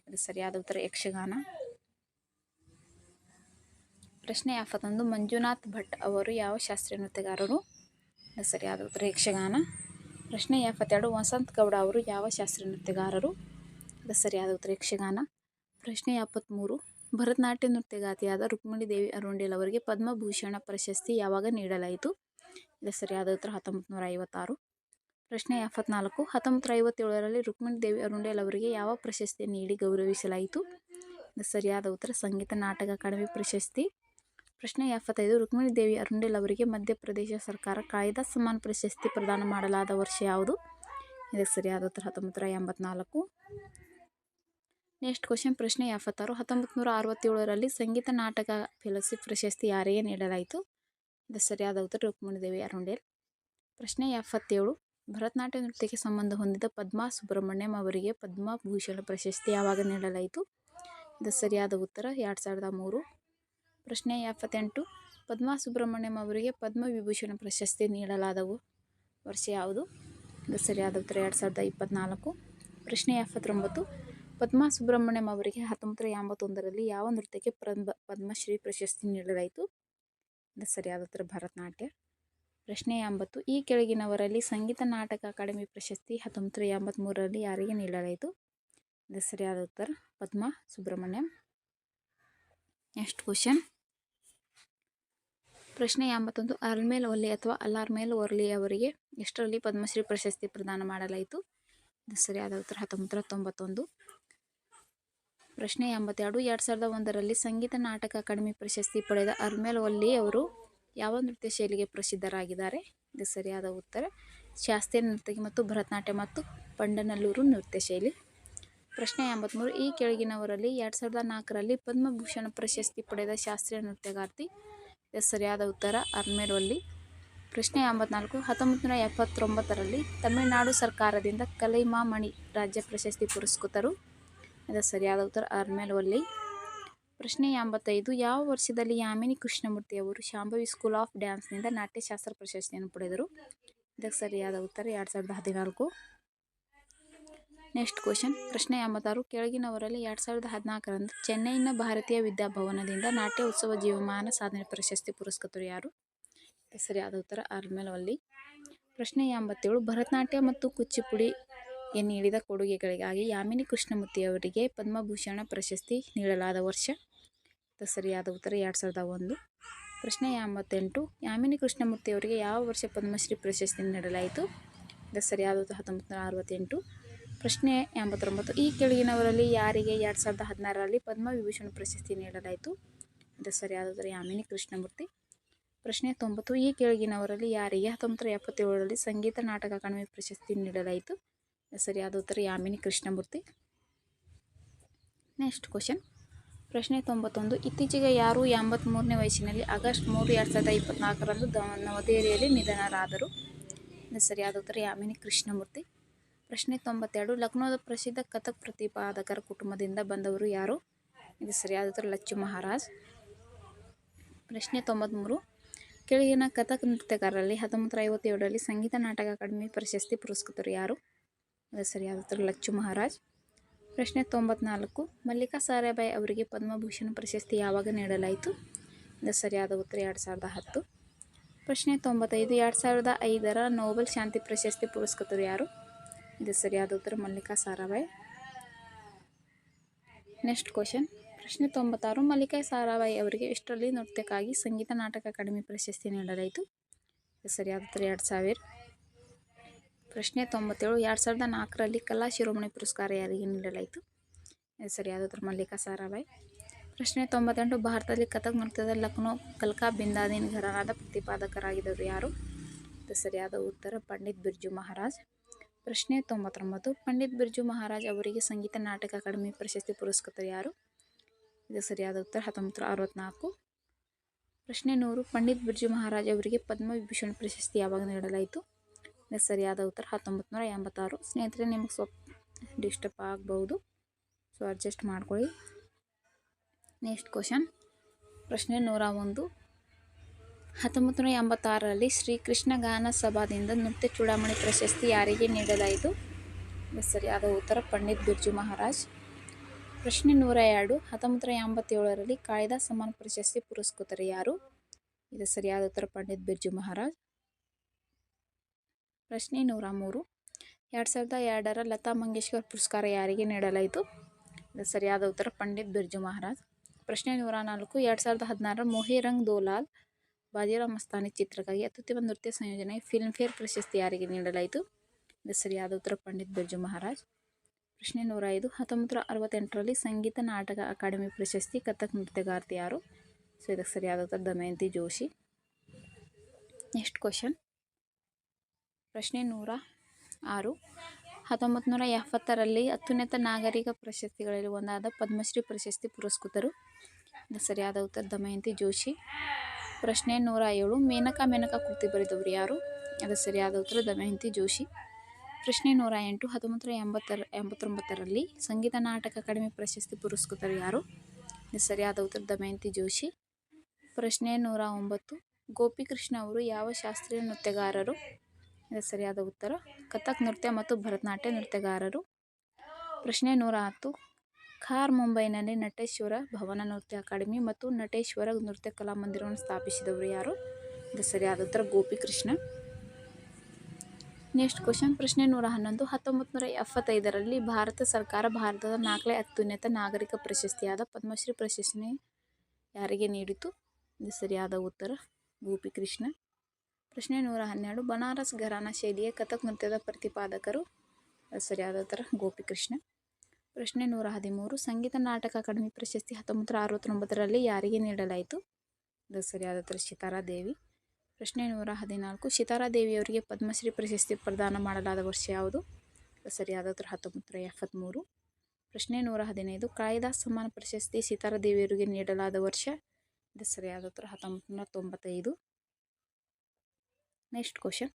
ಇದಕ್ಕೆ ಸರಿಯಾದ ಉತ್ತರ ಯಕ್ಷಗಾನ. ಪ್ರಶ್ನೆ 71 ಮಂಜುನಾಥ್ ಭಟ್ ಅವರು ಯಾವ ಶಾಸ್ತ್ರೀಯ ನೃತ್ಯಗಾರರು? ಇದಕ್ಕೆ ಸರಿಯಾದ ಉತ್ತರ ಯಕ್ಷಗಾನ. ಪ್ರಶ್ನೆ 72 ವಸಂತ್ ಗೌಡ ಅವರು ಯಾವ ಶಾಸ್ತ್ರೀಯ ನೃತ್ಯಗಾರರು? ಇದಕ್ಕೆ ಸರಿಯಾದ ಉತ್ತರ ಯಕ್ಷಗಾನ. ಪ್ರಶ್ನೆ 73 ಭರತನಾಟ್ಯ ನೃತ್ಯಗಾತಿಯಾದ ರುಕ್ಮಿಣಿ ದೇವಿ ಅರುಂಡೇಲ್ ಅವರಿಗೆ ಪದ್ಮಭೂಷಣ ಪ್ರಶಸ್ತಿ ಯಾವಾಗ ನೀಡಲಾಯಿತು? ಇದಕ್ಕೆ ಸರಿಯಾದ ಉತ್ತರ 1956. ಪ್ರಶ್ನೆ 74 1957ರಲ್ಲಿ ರುಕ್ಮಿಣಿ ದೇವಿ ಅರುಂಡೇಲ್ ಅವರಿಗೆ ಯಾವ ಪ್ರಶಸ್ತಿ ನೀಡಿ ಗೌರವಿಸಲಾಯಿತು? ಇದಕ್ಕೆ ಸರಿಯಾದ ಉತ್ತರ ಸಂಗೀತ ನಾಟಕ ಅಕಾಡೆಮಿ ಪ್ರಶಸ್ತಿ. ಪ್ರಶ್ನೆ 75 ರುಕ್ಮಿಣಿ ದೇವಿ ಅರುಂಡೇಲ್ ಅವರಿಗೆ ಮಧ್ಯಪ್ರದೇಶ ಸರ್ಕಾರ ಕಾಳಿದಾಸ್ ಸಮ್ಮಾನ್ ಪ್ರಶಸ್ತಿ ಪ್ರದಾನ ಮಾಡಲಾದ ವರ್ಷ ಯಾವುದು? ಇದಕ್ಕೆ ಸರಿಯಾದ ಉತ್ತರ 1984. Next question. ಪ್ರಶ್ನೆ 76 1967ರಲ್ಲಿ ಸಂಗೀತ ನಾಟಕ ಫೆಲೋಶಿಪ್ ಪ್ರಶಸ್ತಿ ಯಾರಿಗೆ ನೀಡಲಾಯಿತು? ಇದಕ್ಕೆ ಸರಿಯಾದ ಉತ್ತರ ರುಕ್ಮಿಣಿ ದೇವಿ ಅರುಂಡೇಲ್. ಪ್ರಶ್ನೆ 77 ಭರತನಾಟ್ಯ ನೃತ್ಯಕ್ಕೆ ಸಂಬಂಧ ಹೊಂದಿದ ಪದ್ಮಾ ಸುಬ್ರಹ್ಮಣ್ಯಂ ಅವರಿಗೆ ಪದ್ಮಭೂಷಣ ಪ್ರಶಸ್ತಿ ಯಾವಾಗ ನೀಡಲಾಯಿತು? ಇದಕ್ಕೆ ಸರಿಯಾದ ಉತ್ತರ 2003. ಪ್ರಶ್ನೆ 78 ಪದ್ಮಾ ಸುಬ್ರಹ್ಮಣ್ಯಂ ಅವರಿಗೆ ಪದ್ಮವಿಭೂಷಣ ಪ್ರಶಸ್ತಿ ನೀಡಲಾದ ವರ್ಷ ಯಾವುದು? ಇದಕ್ಕೆ ಸರಿಯಾದ ಉತ್ತರ 2024. ಪ್ರಶ್ನೆ 79 ಪದ್ಮಾ ಸುಬ್ರಹ್ಮಣ್ಯಂ ಅವರಿಗೆ 1981ರಲ್ಲಿ ಯಾವ ನೃತ್ಯಕ್ಕೆ ಪದ್ಮಶ್ರೀ ಪ್ರಶಸ್ತಿ ನೀಡಲಾಯಿತು? ಇದಕ್ಕೆ ಸರಿಯಾದ ಉತ್ತರ ಭರತನಾಟ್ಯ. ಪ್ರಶ್ನೆ 80 ಈ ಕೆಳಗಿನವರಲ್ಲಿ ಸಂಗೀತ ನಾಟಕ ಅಕಾಡೆಮಿ ಪ್ರಶಸ್ತಿ 1983ರಲ್ಲಿ ಯಾರಿಗೆ ನೀಡಲಾಯಿತು? ಇದಕ್ಕೆ ಸರಿಯಾದ ಉತ್ತರ ಪದ್ಮಾ ಸುಬ್ರಹ್ಮಣ್ಯಂ. Next question. ಪ್ರಶ್ನೆ 81 ಅಲ್ಮೇಲ್ ಒಲ್ಲಿ ಅಥವಾ ಅಲಾರ್ಮೇಲ್ ಒರ್ಲಿ ಅವರಿಗೆ ಎಷ್ಟರಲ್ಲಿ ಪದ್ಮಶ್ರೀ ಪ್ರಶಸ್ತಿ ಪ್ರದಾನ ಮಾಡಲಾಯಿತು? ಇದಕ್ಕೆ ಸರಿಯಾದ ಉತ್ತರ 1991. ಪ್ರಶ್ನೆ 82 2001ರಲ್ಲಿ ಸಂಗೀತ ನಾಟಕ ಅಕಾಡೆಮಿ ಪ್ರಶಸ್ತಿ ಪಡೆದ ಅಲ್ಮೇಲ್ ಒಲ್ಲಿ ಅವರು ಯಾವ ನೃತ್ಯ ಶೈಲಿಗೆ ಪ್ರಸಿದ್ಧರಾಗಿದ್ದಾರೆ? ಇದಕ್ಕೆ ಸರಿಯಾದ ಉತ್ತರ ಶಾಸ್ತ್ರೀಯ ನರ್ತಕಿ ಮತ್ತು ಭರತನಾಟ್ಯ ಮತ್ತು ಪಂಡನಲ್ಲೂರು ನೃತ್ಯ ಶೈಲಿ. ಪ್ರಶ್ನೆ 83 ಈ ಕೆಳಗಿನವರಲ್ಲಿ 2004ರಲ್ಲಿ ಪದ್ಮಭೂಷಣ ಪ್ರಶಸ್ತಿ ಪಡೆದ ಶಾಸ್ತ್ರೀಯ ನೃತ್ಯಗಾರ್ತಿ? ಇದಕ್ಕೆ ಸರಿಯಾದ ಉತ್ತರ ಅಲ್ಮೇಲ್ ಒಲ್ಲಿ. ಪ್ರಶ್ನೆ 84 1979ರಲ್ಲಿ ತಮಿಳುನಾಡು ಸರ್ಕಾರದಿಂದ ಕಲೈಮಾಮಣಿ ರಾಜ್ಯ ಪ್ರಶಸ್ತಿ ಪುರಸ್ಕೃತರು? ಇದಕ್ಕೆ ಸರಿಯಾದ ಉತ್ತರ ಅಲ್ಮೇಲ್ ಒಲ್ಲಿ. ಪ್ರಶ್ನೆ 85 ಯಾವ ವರ್ಷದಲ್ಲಿ ಯಾಮಿನಿ ಕೃಷ್ಣಮೂರ್ತಿ ಅವರು ಶಾಂಭವಿ ಸ್ಕೂಲ್ ಆಫ್ ಡ್ಯಾನ್ಸ್ನಿಂದ ನಾಟ್ಯಶಾಸ್ತ್ರ ಪ್ರಶಸ್ತಿಯನ್ನು ಪಡೆದರು? ಇದಕ್ಕೆ ಸರಿಯಾದ ಉತ್ತರ 2014. Next question. ಪ್ರಶ್ನೆ 86 ಕೆಳಗಿನವರಲ್ಲಿ 2014ರಂದು ಚೆನ್ನೈನ ಭಾರತೀಯ ವಿದ್ಯಾಭವನದಿಂದ ನಾಟ್ಯ ಉತ್ಸವ ಜೀವಮಾನ ಸಾಧನೆ ಪ್ರಶಸ್ತಿ ಪುರಸ್ಕೃತರು ಯಾರು? ಇದಕ್ಕೆ ಸರಿಯಾದ ಉತ್ತರ ಅಲ್ಮೇಲ್ ಒಲ್ಲಿ. ಪ್ರಶ್ನೆ 87 ಭರತನಾಟ್ಯ ಮತ್ತು ಕುಚಿಪುಡಿಗೆ ನೀಡಿದ ಕೊಡುಗೆಗಳಿಗಾಗಿ ಯಾಮಿನಿ ಕೃಷ್ಣಮೂರ್ತಿ ಅವರಿಗೆ ಪದ್ಮಭೂಷಣ ಪ್ರಶಸ್ತಿ ನೀಡಲಾದ ವರ್ಷ? ಇದಕ್ಕೆ ಸರಿಯಾದ ಉತ್ತರ 2001. ಪ್ರಶ್ನೆ 88 ಯಾಮಿನಿ ಕೃಷ್ಣಮೂರ್ತಿ ಅವರಿಗೆ ಯಾವ ವರ್ಷ ಪದ್ಮಶ್ರೀ ಪ್ರಶಸ್ತಿ ನೀಡಲಾಯಿತು? ಇದಕ್ಕೆ ಸರಿಯಾದ ಉತ್ತರ 1968. ಪ್ರಶ್ನೆ 89 ಈ ಕೆಳಗಿನವರಲ್ಲಿ ಯಾರಿಗೆ 2016ರಲ್ಲಿ ಪದ್ಮವಿಭೂಷಣ ಪ್ರಶಸ್ತಿ ನೀಡಲಾಯಿತು? ಇದಕ್ಕೆ ಸರಿಯಾದ ಉತ್ತರ ಯಾಮಿನಿ ಕೃಷ್ಣಮೂರ್ತಿ. ಪ್ರಶ್ನೆ 90 ಈ ಕೆಳಗಿನವರಲ್ಲಿ ಯಾರಿಗೆ 1977ರಲ್ಲಿ ಸಂಗೀತ ನಾಟಕ ಅಕಾಡೆಮಿ ಪ್ರಶಸ್ತಿ ನೀಡಲಾಯಿತು? ಇದಕ್ಕೆ ಸರಿಯಾದ ಉತ್ತರ ಯಾಮಿನಿ ಕೃಷ್ಣಮೂರ್ತಿ. Next question. ಪ್ರಶ್ನೆ 91 ಇತ್ತೀಚೆಗೆ ಯಾರು 83ನೇ ವಯಸ್ಸಿನಲ್ಲಿ ಆಗಸ್ಟ್ 3, 2024ರಂದು ನವದೆಹಲಿಯಲ್ಲಿ ನಿಧನರಾದರು? ಇದಕ್ಕೆ ಸರಿಯಾದ ಉತ್ತರ ಯಾಮಿನಿ ಕೃಷ್ಣಮೂರ್ತಿ. ಪ್ರಶ್ನೆ 92 ಲಕ್ನೋದ ಪ್ರಸಿದ್ಧ ಕಥಕ್ ಪ್ರತಿಪಾದಕರ ಕುಟುಂಬದಿಂದ ಬಂದವರು ಯಾರು? ಇದು ಸರಿಯಾದ ಉತ್ತರ ಲಚ್ಚು ಮಹಾರಾಜ್. ಪ್ರಶ್ನೆ 93 ಕೆಳಗಿನ ಕಥಕ್ ನೃತ್ಯಗಾರರಲ್ಲಿ 1957ರಲ್ಲಿ ಸಂಗೀತ ನಾಟಕ ಅಕಾಡೆಮಿ ಪ್ರಶಸ್ತಿ ಪುರಸ್ಕೃತರು ಯಾರು? ಇದು ಸರಿಯಾದ ಉತ್ತರ ಲಚ್ಚು ಮಹಾರಾಜ್. ಪ್ರಶ್ನೆ 94 ಮಲ್ಲಿಕಾ ಸಾರಾಭಾಯಿ ಅವರಿಗೆ ಪದ್ಮಭೂಷಣ ಪ್ರಶಸ್ತಿ ಯಾವಾಗ ನೀಡಲಾಯಿತು? ಇದು ಸರಿಯಾದ ಉತ್ತರ 2010. ಪ್ರಶ್ನೆ 95 2005ರ ನೊಬೆಲ್ ಶಾಂತಿ ಪ್ರಶಸ್ತಿ ಪುರಸ್ಕೃತರು ಯಾರು? ಇದು ಸರಿಯಾದ ಉತ್ತರ ಮಲ್ಲಿಕಾ ಸಾರಾಭಾಯಿ. Next question. ಪ್ರಶ್ನೆ 96 ಮಲ್ಲಿಕಾ ಸಾರಾಭಾಯಿ ಅವರಿಗೆ ಎಷ್ಟರಲ್ಲಿ ನೃತ್ಯಕ್ಕಾಗಿ ಸಂಗೀತ ನಾಟಕ ಅಕಾಡೆಮಿ ಪ್ರಶಸ್ತಿ ನೀಡಲಾಯಿತು? ಸರಿಯಾದ ಉತ್ತರ 2000. ಪ್ರಶ್ನೆ 97 2004ರಲ್ಲಿ ಕಲಾ ಶಿರೋಮಣಿ ಪುರಸ್ಕಾರ ಯಾರಿಗೆ ನೀಡಲಾಯಿತು? ಸರಿಯಾದ ಉತ್ತರ ಮಲ್ಲಿಕಾ ಸಾರಾಭಾಯಿ. ಪ್ರಶ್ನೆ 98 ಭಾರತದಲ್ಲಿ ಕಥಕ್ ನೃತ್ಯದ ಲಕ್ನೋ ಕಲ್ಕಾ ಬಿಂದಾದೀನ್ ಘರಾನಾದ ಪ್ರತಿಪಾದಕರಾಗಿದ್ದರು ಯಾರು? ಸರಿಯಾದ ಉತ್ತರ ಪಂಡಿತ್ ಬಿರ್ಜು ಮಹಾರಾಜ್. ಪ್ರಶ್ನೆ 99 ಪಂಡಿತ್ ಬಿರ್ಜು ಮಹಾರಾಜ್ ಅವರಿಗೆ ಸಂಗೀತ ನಾಟಕ ಅಕಾಡೆಮಿ ಪ್ರಶಸ್ತಿ ಪುರಸ್ಕೃತರು ಯಾರು? ಇದು ಸರಿಯಾದ ಉತ್ತರ 1964. ಪ್ರಶ್ನೆ 100 ಪಂಡಿತ್ ಬಿರ್ಜು ಮಹಾರಾಜ್ ಅವರಿಗೆ ಪದ್ಮವಿಭೂಷಣ್ ಪ್ರಶಸ್ತಿ ಯಾವಾಗ ನೀಡಲಾಯಿತು? ಇದು ಸರಿಯಾದ ಉತ್ತರ 1986. ಸ್ನೇಹಿತರೆ, ನಿಮಗೆ ಸ್ವಲ್ಪ ಡಿಸ್ಟರ್ಬ್ ಆಗಬಹುದು, ಸೊ ಅಡ್ಜಸ್ಟ್ ಮಾಡ್ಕೊಳ್ಳಿ. Next question. ಪ್ರಶ್ನೆ 101 1986ರಲ್ಲಿ ಶ್ರೀಕೃಷ್ಣ ಗಾನ ಸಭಾದಿಂದ ನೃತ್ಯ ಚೂಡಾಮಣಿ ಪ್ರಶಸ್ತಿ ಯಾರಿಗೆ ನೀಡಲಾಯಿತು? ಇದು ಸರಿಯಾದ ಉತ್ತರ ಪಂಡಿತ್ ಬಿರ್ಜು ಮಹಾರಾಜ್. ಪ್ರಶ್ನೆ 102 1987ರಲ್ಲಿ ಕಾಳಿದಾಸ್ ಸಮ್ಮಾನ್ ಪ್ರಶಸ್ತಿ ಪುರಸ್ಕೃತರು ಯಾರು? ಇದು ಸರಿಯಾದ ಉತ್ತರ ಪಂಡಿತ್ ಬಿರ್ಜು ಮಹಾರಾಜ್. ಪ್ರಶ್ನೆ 103 2002ರ ಲತಾ ಮಂಗೇಶ್ಕರ್ ಪುರಸ್ಕಾರ ಯಾರಿಗೆ ನೀಡಲಾಯಿತು? ಇದು ಸರಿಯಾದ ಉತ್ತರ ಪಂಡಿತ್ ಬಿರ್ಜು ಮಹಾರಾಜ್. ಪ್ರಶ್ನೆ 104 2016ರ ಮೋಹಿ ರಂಗ್ ದೋ ಲಾಲ್ ಬಾಜಿರಾವ್ ಮಸ್ತಾನಿ ಚಿತ್ರಕ್ಕಾಗಿ ಅತ್ಯುತ್ತಮ ನೃತ್ಯ ಸಂಯೋಜನೆಗೆ ಫಿಲ್ಮ್ಫೇರ್ ಪ್ರಶಸ್ತಿ ಯಾರಿಗೆ ನೀಡಲಾಯಿತು? ಇದು ಸರಿಯಾದ ಉತ್ತರ ಪಂಡಿತ್ ಬಿರ್ಜು ಮಹಾರಾಜ್. ಪ್ರಶ್ನೆ 105 1968ರಲ್ಲಿ ಸಂಗೀತ ನಾಟಕ ಅಕಾಡೆಮಿ ಪ್ರಶಸ್ತಿ ಕಥಕ್ ನೃತ್ಯಗಾರ್ತಿ ಯಾರು? ಸೊ ಇದಕ್ಕೆ ಸರಿಯಾದ ಉತ್ತರ ದಮಯಂತಿ ಜೋಶಿ. Next question. ಪ್ರಶ್ನೆ 106 1970ರಲ್ಲಿ ಅತ್ಯುನ್ನತ ನಾಗರಿಕ ಪ್ರಶಸ್ತಿಗಳಲ್ಲಿ ಒಂದಾದ ಪದ್ಮಶ್ರೀ ಪ್ರಶಸ್ತಿ ಪುರಸ್ಕೃತರು? ಇದು ಸರಿಯಾದ ಉತ್ತರ ದಮಯಂತಿ ಜೋಶಿ. ಪ್ರಶ್ನೆ 107 ಮೇನಕಾ ಮೇನಕಾ ಕೃತಿ ಬರೆದವರು ಯಾರು? ಅದು ಸರಿಯಾದ ಉತ್ತರ ದಮಯಂತಿ ಜೋಶಿ. ಪ್ರಶ್ನೆ 108 1989ರಲ್ಲಿ ಸಂಗೀತ ನಾಟಕ ಅಕಾಡೆಮಿ ಪ್ರಶಸ್ತಿ ಪುರಸ್ಕೃತರು ಯಾರು? ಇದು ಸರಿಯಾದ ಉತ್ತರ ದಮಯಂತಿ ಜೋಶಿ. ಪ್ರಶ್ನೆ 109 ಗೋಪಿಕೃಷ್ಣ ಅವರು ಯಾವ ಶಾಸ್ತ್ರೀಯ ನೃತ್ಯಗಾರರು? ಇದು ಸರಿಯಾದ ಉತ್ತರ ಕಥಕ್ ನೃತ್ಯ ಮತ್ತು ಭರತನಾಟ್ಯ ನೃತ್ಯಗಾರರು. ಪ್ರಶ್ನೆ 110 ಖಾರ್ ಮುಂಬೈನಲ್ಲಿ ನಟೇಶ್ವರ ಭವನ ನೃತ್ಯ ಅಕಾಡೆಮಿ ಮತ್ತು ನಟೇಶ್ವರ ನೃತ್ಯ ಕಲಾಮಂದಿರವನ್ನು ಸ್ಥಾಪಿಸಿದವರು ಯಾರು? ಇದು ಸರಿಯಾದ ಉತ್ತರ ಗೋಪಿಕೃಷ್ಣ. Next question. ಪ್ರಶ್ನೆ 111 1975ರಲ್ಲಿ ಭಾರತ ಸರ್ಕಾರ ಭಾರತದ 4ನೇ ಅತ್ಯುನ್ನತ ನಾಗರಿಕ ಪ್ರಶಸ್ತಿಯಾದ ಪದ್ಮಶ್ರೀ ಪ್ರಶಸ್ತಿ ಯಾರಿಗೆ ನೀಡಿತು? ಇದು ಸರಿಯಾದ ಉತ್ತರ ಗೋಪಿಕೃಷ್ಣ. ಪ್ರಶ್ನೆ 112 ಬನಾರಸ್ ಘರಾನಾ ಶೈಲಿಯ ಕಥಕ್ ನೃತ್ಯದ ಪ್ರತಿಪಾದಕರು? ಸರಿಯಾದ ಉತ್ತರ ಗೋಪಿಕೃಷ್ಣ. ಪ್ರಶ್ನೆ 113 ಸಂಗೀತ ನಾಟಕ ಅಕಾಡೆಮಿ ಪ್ರಶಸ್ತಿ 1969ರಲ್ಲಿ ಯಾರಿಗೆ ನೀಡಲಾಯಿತು? ಇದು ಸರಿಯಾದ ಉತ್ತರ ಸಿತಾರಾ ದೇವಿ. ಪ್ರಶ್ನೆ 114 ಸಿತಾರಾ ದೇವಿಯವರಿಗೆ ಪದ್ಮಶ್ರೀ ಪ್ರಶಸ್ತಿ ಪ್ರದಾನ ಮಾಡಲಾದ ವರ್ಷ ಯಾವುದು? ಸರಿಯಾದ ಉತ್ತರ 1973. ಪ್ರಶ್ನೆ 115 ಕಾಳಿದಾಸ್ ಸಮ್ಮಾನ್ ಪ್ರಶಸ್ತಿ ಸಿತಾರಾ ದೇವಿಯವರಿಗೆ ನೀಡಲಾದ ವರ್ಷ? ಇದು ಸರಿಯಾದ ಉತ್ತರ 1995. Next question.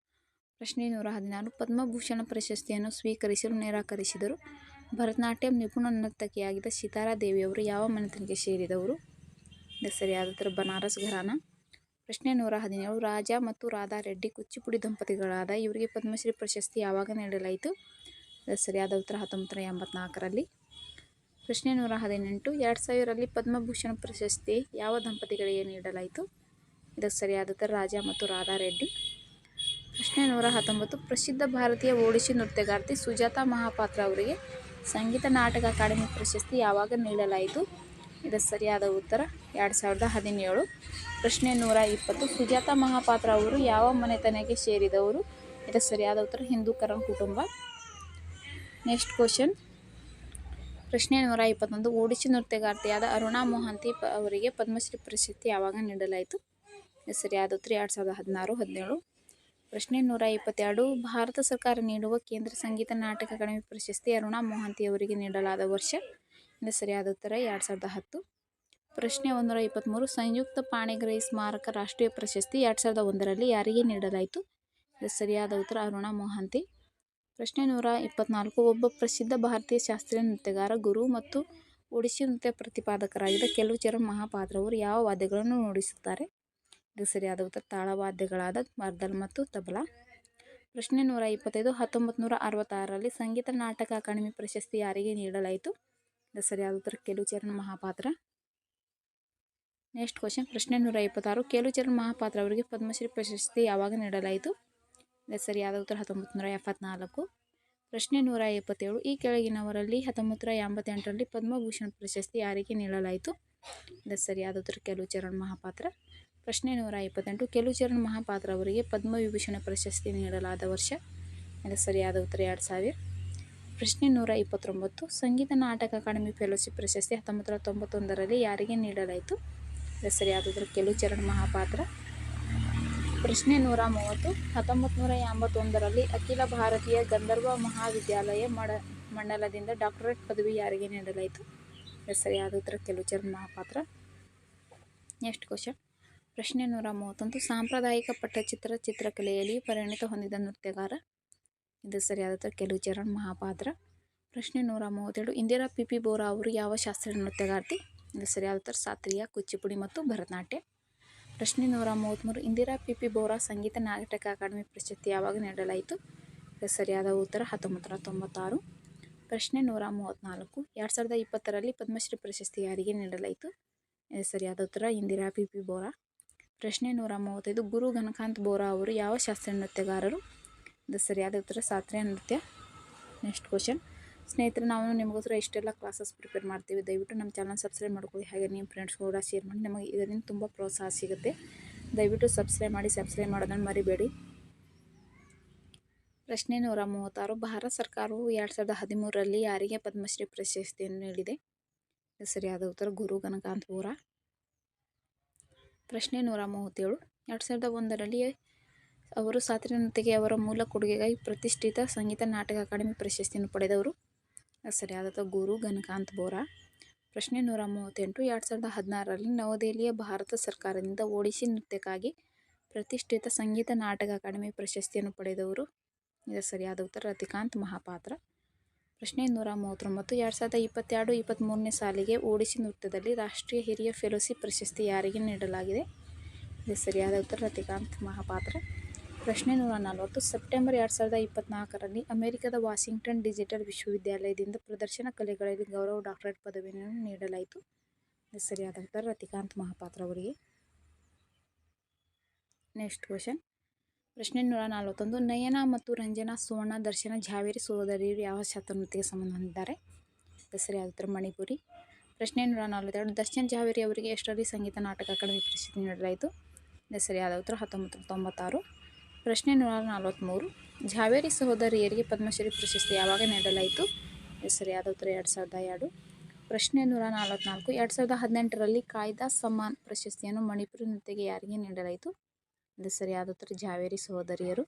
ಪ್ರಶ್ನೆ 116 ಪದ್ಮಭೂಷಣ ಪ್ರಶಸ್ತಿಯನ್ನು ಸ್ವೀಕರಿಸಲು ನಿರಾಕರಿಸಿದರು. ಭರತನಾಟ್ಯಂ ನಿಪುಣ ನರ್ತಕಿಯಾಗಿದ್ದ ಸಿತಾರಾ ದೇವಿಯವರು ಯಾವ ಮನೆತನಕ್ಕೆ ಸೇರಿದವರು? ಇದು ಸರಿಯಾದ ಉತ್ತರ ಬನಾರಸ್ ಘರಾನಾ. ಪ್ರಶ್ನೆ 117 ರಾಜ ಮತ್ತು ರಾಧಾ ರೆಡ್ಡಿ ಕುಚಿಪುಡಿ ದಂಪತಿಗಳಾದ ಇವರಿಗೆ ಪದ್ಮಶ್ರೀ ಪ್ರಶಸ್ತಿ ಯಾವಾಗ ನೀಡಲಾಯಿತು? ಇದು ಸರಿಯಾದ ಉತ್ತರ 1984ರಲ್ಲಿ. ಪ್ರಶ್ನೆ 118 2000ರಲ್ಲಿ ಪದ್ಮಭೂಷಣ ಪ್ರಶಸ್ತಿ ಯಾವ ದಂಪತಿಗಳಿಗೆ ನೀಡಲಾಯಿತು? ಇದಕ್ಕೆ ಸರಿಯಾದ ಉತ್ತರ ರಾಜ ಮತ್ತು ರಾಧಾ ರೆಡ್ಡಿ. ಪ್ರಶ್ನೆ 119 ಪ್ರಸಿದ್ಧ ಭಾರತೀಯ ಒಡಿಶಿ ನೃತ್ಯಗಾರ್ತಿ ಸುಜಾತಾ ಮಹಾಪಾತ್ರ ಅವರಿಗೆ ಸಂಗೀತ ನಾಟಕ ಅಕಾಡೆಮಿ ಪ್ರಶಸ್ತಿ ಯಾವಾಗ ನೀಡಲಾಯಿತು? ಇದಕ್ಕೆ ಸರಿಯಾದ ಉತ್ತರ 2017. ಪ್ರಶ್ನೆ 120 ಸುಜಾತಾ ಮಹಾಪಾತ್ರ ಅವರು ಯಾವ ಮನೆತನಕ್ಕೆ ಸೇರಿದವರು? ಇದಕ್ಕೆ ಸರಿಯಾದ ಉತ್ತರ ಹಿಂದೂ ಕರಣ್ ಕುಟುಂಬ. Next question. ಪ್ರಶ್ನೆ 121 ಒಡಿಶಿ ನೃತ್ಯಗಾರ್ತಿಯಾದ ಅರುಣಾ ಮೊಹಾಂತಿ ಅವರಿಗೆ ಪದ್ಮಶ್ರೀ ಪ್ರಶಸ್ತಿ ಯಾವಾಗ ನೀಡಲಾಯಿತು? ಇದು ಸರಿಯಾದ ಉತ್ತರ 2016-17. ಪ್ರಶ್ನೆ 122 ಭಾರತ ಸರ್ಕಾರ ನೀಡುವ ಕೇಂದ್ರ ಸಂಗೀತ ನಾಟಕ ಅಕಾಡೆಮಿ ಪ್ರಶಸ್ತಿ ಅರುಣಾ ಮೊಹಾಂತಿ ಅವರಿಗೆ ನೀಡಲಾದ ವರ್ಷ? ಇದು ಸರಿಯಾದ ಉತ್ತರ 2010. ಪ್ರಶ್ನೆ 123 ಸಂಯುಕ್ತ ಪಾಣಿಗ್ರಾಹಿ ಸ್ಮಾರಕ ರಾಷ್ಟ್ರೀಯ ಪ್ರಶಸ್ತಿ 2001ರಲ್ಲಿ ಯಾರಿಗೆ ನೀಡಲಾಯಿತು? ಇದು ಸರಿಯಾದ ಉತ್ತರ ಅರುಣಾ ಮೊಹಾಂತಿ. ಪ್ರಶ್ನೆ 124 ಒಬ್ಬ ಪ್ರಸಿದ್ಧ ಭಾರತೀಯ ಶಾಸ್ತ್ರೀಯ ನೃತ್ಯಗಾರ, ಗುರು ಮತ್ತು ಒಡಿಶಿ ನೃತ್ಯ ಪ್ರತಿಪಾದಕರಾಗಿದ್ದ ಕೆಲುಚರಣ್ ಮಹಾಪಾತ್ರ ಅವರು ಯಾವ ವಾದ್ಯಗಳನ್ನು ನುಡಿಸುತ್ತಾರೆ? ಇದು ಸರಿಯಾದ ಉತ್ತರ ತಾಳವಾದ್ಯಗಳಾದ ಮರ್ದಲ್ ಮತ್ತು ತಬಲಾ. ಪ್ರಶ್ನೆ 125 1966ರಲ್ಲಿ ಸಂಗೀತ ನಾಟಕ ಅಕಾಡೆಮಿ ಪ್ರಶಸ್ತಿ ಯಾರಿಗೆ ನೀಡಲಾಯಿತು? ಇದು ಸರಿಯಾದ ಉತ್ತರ ಕೆಲುಚರಣ್ ಮಹಾಪಾತ್ರ. Next question. ಪ್ರಶ್ನೆ 126 ಕೆಲುಚರಣ್ ಮಹಾಪಾತ್ರ ಅವರಿಗೆ ಪದ್ಮಶ್ರೀ ಪ್ರಶಸ್ತಿ ಯಾವಾಗ ನೀಡಲಾಯಿತು? ಇದು ಸರಿಯಾದ ಉತ್ತರ 1974. ಪ್ರಶ್ನೆ 177. ಈ ಕೆಳಗಿನವರಲ್ಲಿ 1988ರಲ್ಲಿ ಪದ್ಮಭೂಷಣ ಪ್ರಶಸ್ತಿ ಯಾರಿಗೆ ನೀಡಲಾಯಿತು? ಇದು ಸರಿಯಾದ ಉತ್ತರ ಕೆಲುಚರಣ್ ಮಹಾಪಾತ್ರ. ಪ್ರಶ್ನೆ 128. ಕೆಲುಚರಣ್ ಮಹಾಪಾತ್ರ ಅವರಿಗೆ ಪದ್ಮವಿಭೂಷಣ ಪ್ರಶಸ್ತಿ ನೀಡಲಾದ ವರ್ಷ? ಇದು ಸರಿಯಾದ ಉತ್ತರ 2000. ಪ್ರಶ್ನೆ 129. ಸಂಗೀತ ನಾಟಕ ಅಕಾಡೆಮಿ ಫೆಲೋಶಿಪ್ ಪ್ರಶಸ್ತಿ 1991ರಲ್ಲಿ ಯಾರಿಗೆ ನೀಡಲಾಯಿತು? ಇದು ಸರಿಯಾದ ಉತ್ತರ ಕೆಲುಚರಣ್ ಮಹಾಪಾತ್ರ. ಪ್ರಶ್ನೆ 130. 1981ರಲ್ಲಿ ಅಖಿಲ ಭಾರತೀಯ ಗಂಧರ್ವ ಮಹಾವಿದ್ಯಾಲಯ ಮಂಡಲದಿಂದ ಡಾಕ್ಟರೇಟ್ ಪದವಿ ಯಾರಿಗೆ ನೀಡಲಾಯಿತು? ಇದು ಸರಿಯಾದ ಉತ್ತರ ಕೆಲುಚರಣ್ ಮಹಾಪಾತ್ರ. Next question. ಪ್ರಶ್ನೆ 131. ಸಾಂಪ್ರದಾಯಿಕ ಪಟ್ಟಚಿತ್ರ ಚಿತ್ರಕಲೆಯಲ್ಲಿ ಪರಿಣಿತ ಹೊಂದಿದ ನೃತ್ಯಗಾರ? ಇದು ಸರಿಯಾದ ಉತ್ತರ ಕೆಲುಚರಣ್ ಮಹಾಪಾತ್ರ. ಪ್ರಶ್ನೆ 132. ಇಂದಿರಾ ಪಿ ಬೋರಾ ಅವರು ಯಾವ ಶಾಸ್ತ್ರೀಯ ನೃತ್ಯಗಾರ್ತಿ? ಇದು ಸರಿಯಾದ ಉತ್ತರ ಶಾಸ್ತ್ರೀಯ ಕುಚಿಪುಡಿ ಮತ್ತು ಭರತನಾಟ್ಯ. ಪ್ರಶ್ನೆ 133. ಇಂದಿರಾ ಪಿ ಬೋರಾ ಸಂಗೀತ ನಾಟಕ ಅಕಾಡೆಮಿ ಪ್ರಶಸ್ತಿ ಯಾವಾಗ ನೀಡಲಾಯಿತು? ಇದು ಸರಿಯಾದ ಉತ್ತರ 1996. ಪ್ರಶ್ನೆ 134. 2020ರಲ್ಲಿ ಪದ್ಮಶ್ರೀ ಪ್ರಶಸ್ತಿ ಯಾರಿಗೆ ನೀಡಲಾಯಿತು? ಇದು ಸರಿಯಾದ ಉತ್ತರ ಇಂದಿರಾ ಪಿ ಬೋರಾ. ಪ್ರಶ್ನೆ 135. ಗುರು ಘನಕಾಂತ್ ಬೋರಾ ಅವರು ಯಾವ ಶಾಸ್ತ್ರೀಯ ನೃತ್ಯಗಾರರು? ಇದು ಸರಿಯಾದ ಉತ್ತರ ಶಾಸ್ತ್ರೀಯ ನೃತ್ಯ. Next question. ಸ್ನೇಹಿತರೆ, ನಾವು ನಿಮಗೋಸ್ಕರ ಇಷ್ಟೆಲ್ಲ ಕ್ಲಾಸಸ್ ಪ್ರಿಪೇರ್ ಮಾಡ್ತೀವಿ. ದಯವಿಟ್ಟು ನಮ್ಮ ಚಾನಲ್ ಸಬ್ಸ್ಕ್ರೈಬ್ ಮಾಡ್ಕೊಳ್ಳಿ, ಹಾಗೆ ನಿಮ್ಮ ಫ್ರೆಂಡ್ಸ್ ಕೂಡ ಶೇರ್ ಮಾಡಿ. ನಮಗೆ ಇದರಿಂದ ತುಂಬ ಪ್ರೋತ್ಸಾಹ ಸಿಗುತ್ತೆ. ದಯವಿಟ್ಟು ಸಬ್ಸ್ಕ್ರೈಬ್ ಮಾಡಿ. ಸಬ್ಸ್ಕ್ರೈಬ್ ಮಾಡೋದನ್ನು ಮರಿಬೇಡಿ. ಪ್ರಶ್ನೆ 136. ಭಾರತ ಸರ್ಕಾರವು 2013ರಲ್ಲಿ ಯಾರಿಗೆ ಪದ್ಮಶ್ರೀ ಪ್ರಶಸ್ತಿಯನ್ನು ನೀಡಿದೆ? ಇದು ಸರಿಯಾದ ಉತ್ತರ ಗುರು ಘನಕಾಂತ್ ಬೋರಾ. ಪ್ರಶ್ನೆ 137. 2001ರಲ್ಲಿ ಅವರು ಶಾಸ್ತ್ರೀಯ ನೃತ್ಯಕ್ಕೆ ಅವರ ಮೂಲ ಕೊಡುಗೆಗಾಗಿ ಪ್ರತಿಷ್ಠಿತ ಸಂಗೀತ ನಾಟಕ ಅಕಾಡೆಮಿ ಪ್ರಶಸ್ತಿಯನ್ನು ಪಡೆದವರು? ಸರಿಯಾದ ಉತ್ತರ ಗುರು ಘನಕಾಂತ್ ಬೋರಾ. ಪ್ರಶ್ನೆ 138. 2016ರಲ್ಲಿ ನವದೆಹಲಿಯ ಭಾರತ ಸರ್ಕಾರದಿಂದ ಒಡಿಶಿ ನೃತ್ಯಕ್ಕಾಗಿ ಪ್ರತಿಷ್ಠಿತ ಸಂಗೀತ ನಾಟಕ ಅಕಾಡೆಮಿ ಪ್ರಶಸ್ತಿಯನ್ನು ಪಡೆದವರು? ಇದು ಸರಿಯಾದ ಉತ್ತರ ರತಿಕಾಂತ್ ಮಹಾಪಾತ್ರ. ಪ್ರಶ್ನೆ 139. 2022-23ನೇ ಸಾಲಿಗೆ ಒಡಿಶಿ ನೃತ್ಯದಲ್ಲಿ ರಾಷ್ಟ್ರೀಯ ಹಿರಿಯ ಫೆಲೋಶಿಪ್ ಪ್ರಶಸ್ತಿ ಯಾರಿಗೆ ನೀಡಲಾಗಿದೆ? ಇದು ಸರಿಯಾದ ಉತ್ತರ ರತಿಕಾಂತ್ ಮಹಾಪಾತ್ರ. ಪ್ರಶ್ನೆ 140. ಸೆಪ್ಟೆಂಬರ್ 2024ರಲ್ಲಿ ಅಮೆರಿಕದ ವಾಷಿಂಗ್ಟನ್ ಡಿಜಿಟಲ್ ವಿಶ್ವವಿದ್ಯಾಲಯದಿಂದ ಪ್ರದರ್ಶನ ಕಲೆಗಳಲ್ಲಿ ಗೌರವ ಡಾಕ್ಟರೇಟ್ ಪದವಿಯನ್ನು ನೀಡಲಾಯಿತು. ಇದು ಸರಿಯಾದ ಉತ್ತರ ರತಿಕಾಂತ್ ಮಹಾಪಾತ್ರ ಅವರಿಗೆ. Next question. ಪ್ರಶ್ನೆ 141. ನಯನ ಮತ್ತು ರಂಜನಾ ಸುವರ್ಣ ದರ್ಶನ ಝಾವೇರಿ ಸಹೋದರಿಯರು ಯಾವ ಶಾಸ್ತ್ರೀಯ ನೃತ್ಯಕ್ಕೆ ಸಂಬಂಧ ಹೊಂದಿದ್ದಾರೆ? ಇದು ಸರಿಯಾದ ಉತ್ತರ ಮಣಿಪುರಿ. ಪ್ರಶ್ನೆ 142. ದರ್ಶನ್ ಝಾವೇರಿ ಅವರಿಗೆ ಎಷ್ಟರಲ್ಲಿ ಸಂಗೀತ ನಾಟಕ ಅಕಾಡೆಮಿ ಪ್ರಶಸ್ತಿ ನೀಡಲಾಯಿತು? ಇದು ಸರಿಯಾದ ಉತ್ತರ 1996. ಪ್ರಶ್ನೆ 143. ಝಾವೇರಿ ಸಹೋದರಿಯರಿಗೆ ಪದ್ಮಶ್ರೀ ಪ್ರಶಸ್ತಿ ಯಾವಾಗ ನೀಡಲಾಯಿತು? ಇದು ಸರಿಯಾದ ಉತ್ತರ 2002. ಪ್ರಶ್ನೆ 144. 2018ರಲ್ಲಿ ಕಾಯ್ದಾ ಸಮ್ಮಾನ್ ಪ್ರಶಸ್ತಿಯನ್ನು ಮಣಿಪುರಿ ನೃತ್ಯಕ್ಕೆ ಯಾರಿಗೆ ನೀಡಲಾಯಿತು? ಇದು ಸರಿಯಾದ ಉತ್ತರ ಝಾವೇರಿ ಸಹೋದರಿಯರು.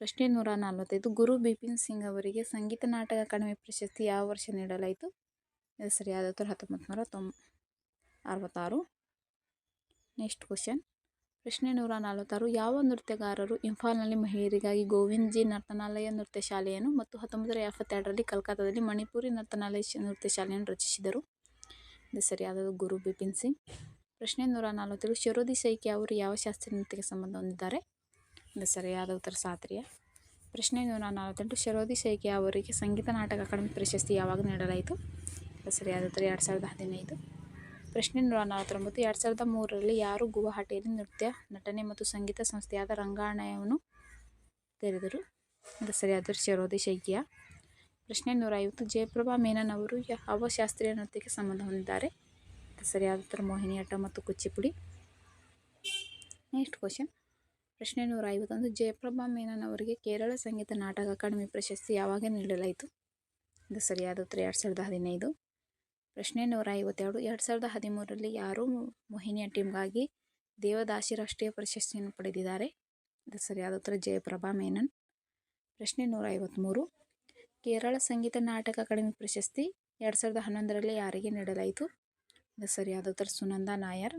ಪ್ರಶ್ನೆ 145. ಗುರು ಬಿಪಿನ್ ಸಿಂಗ್ ಅವರಿಗೆ ಸಂಗೀತ ನಾಟಕ ಅಕಾಡೆಮಿ ಪ್ರಶಸ್ತಿ ಯಾವ ವರ್ಷ ನೀಡಲಾಯಿತು? ಇದು ಸರಿಯಾದ ಉತ್ತರ 1966. Next question. ಪ್ರಶ್ನೆ 146. ಯಾವ ನೃತ್ಯಗಾರರು ಇಂಫಾಲ್ನಲ್ಲಿ ಮಹಿಳೆಯರಿಗಾಗಿ ಗೋವಿಂದ್ ಜಿ ನರ್ತನಾಲಯ ನೃತ್ಯ ಶಾಲೆಯನ್ನು ಮತ್ತು 1972ರಲ್ಲಿ ಕಲ್ಕತ್ತಾದಲ್ಲಿ ಮಣಿಪುರಿ ನರ್ತನಾಲಯ ನೃತ್ಯ ಶಾಲೆಯನ್ನು ರಚಿಸಿದರು? ಇದು ಸರಿಯಾದ ಗುರು ಬಿಪಿನ್ ಸಿಂಗ್. ಪ್ರಶ್ನೆ 147. ಶಿರೋದಿ ಸೈಕಿ ಅವರು ಯಾವ ಶಾಸ್ತ್ರೀಯ ನೃತ್ಯಕ್ಕೆ ಸಂಬಂಧ ಹೊಂದಿದ್ದಾರೆ? ಇದು ಸರಿಯಾದ ಉತ್ತರ ಶಾಸ್ತ್ರೀಯ. ಪ್ರಶ್ನೆ 148. ಶಿರೋದಿ ಸೈಕಿ ಅವರಿಗೆ ಸಂಗೀತ ನಾಟಕ ಅಕಾಡೆಮಿ ಪ್ರಶಸ್ತಿ ಯಾವಾಗ ನೀಡಲಾಯಿತು? ಇದು ಸರಿಯಾದ ಉತ್ತರ 2015. ಪ್ರಶ್ನೆ 149. 2003ರಲ್ಲಿ ಯಾರು ಗುವಾಹಟಿಯಲ್ಲಿ ನೃತ್ಯ, ನಟನೆ ಮತ್ತು ಸಂಗೀತ ಸಂಸ್ಥೆಯಾದ ರಂಗಾಯಣವನ್ನು ತೆರೆದರು? ಇದು ಸರಿಯಾದ ಶಿರೋದಿ ಶೈಕಿಯ. ಪ್ರಶ್ನೆ 150. ಜಯಪ್ರಭಾ ಮೇನನ್ ಅವರು ಯಾವ ಶಾಸ್ತ್ರೀಯ ನೃತ್ಯಕ್ಕೆ ಸಂಬಂಧ ಹೊಂದಿದ್ದಾರೆ? ಇದು ಸರಿಯಾದ ಉತ್ತರ ಮೋಹಿನಿಯಾಟ್ಟಂ ಮತ್ತು ಕುಚಿಪುಡಿ. Next question. ಪ್ರಶ್ನೆ 151. ಜಯಪ್ರಭಾ ಮೇನನ್ ಅವರಿಗೆ ಕೇರಳ ಸಂಗೀತ ನಾಟಕ ಅಕಾಡೆಮಿ ಪ್ರಶಸ್ತಿ ಯಾವಾಗ ನೀಡಲಾಯಿತು? ಇದು ಸರಿಯಾದ ಉತ್ತರ 2015. ಪ್ರಶ್ನೆ 152. 2013ರಲ್ಲಿ ಯಾರು ಮೋಹಿನಿಯಾಟ್ಟಂಗಾಗಿ ದೇವದಾಸಿ ರಾಷ್ಟ್ರೀಯ ಪ್ರಶಸ್ತಿಯನ್ನು ಪಡೆದಿದ್ದಾರೆ? ಇದು ಸರಿಯಾದ ಉತ್ತರ ಜಯಪ್ರಭಾ ಮೇನನ್. ಪ್ರಶ್ನೆ 153. ಕೇರಳ ಸಂಗೀತ ನಾಟಕ ಅಕಾಡೆಮಿ ಪ್ರಶಸ್ತಿ 2011ರಲ್ಲಿ ಯಾರಿಗೆ ನೀಡಲಾಯಿತು? ಇದು ಸರಿಯಾದ ಉತ್ತರ ಸುನಂದಾ ನಾಯರ್.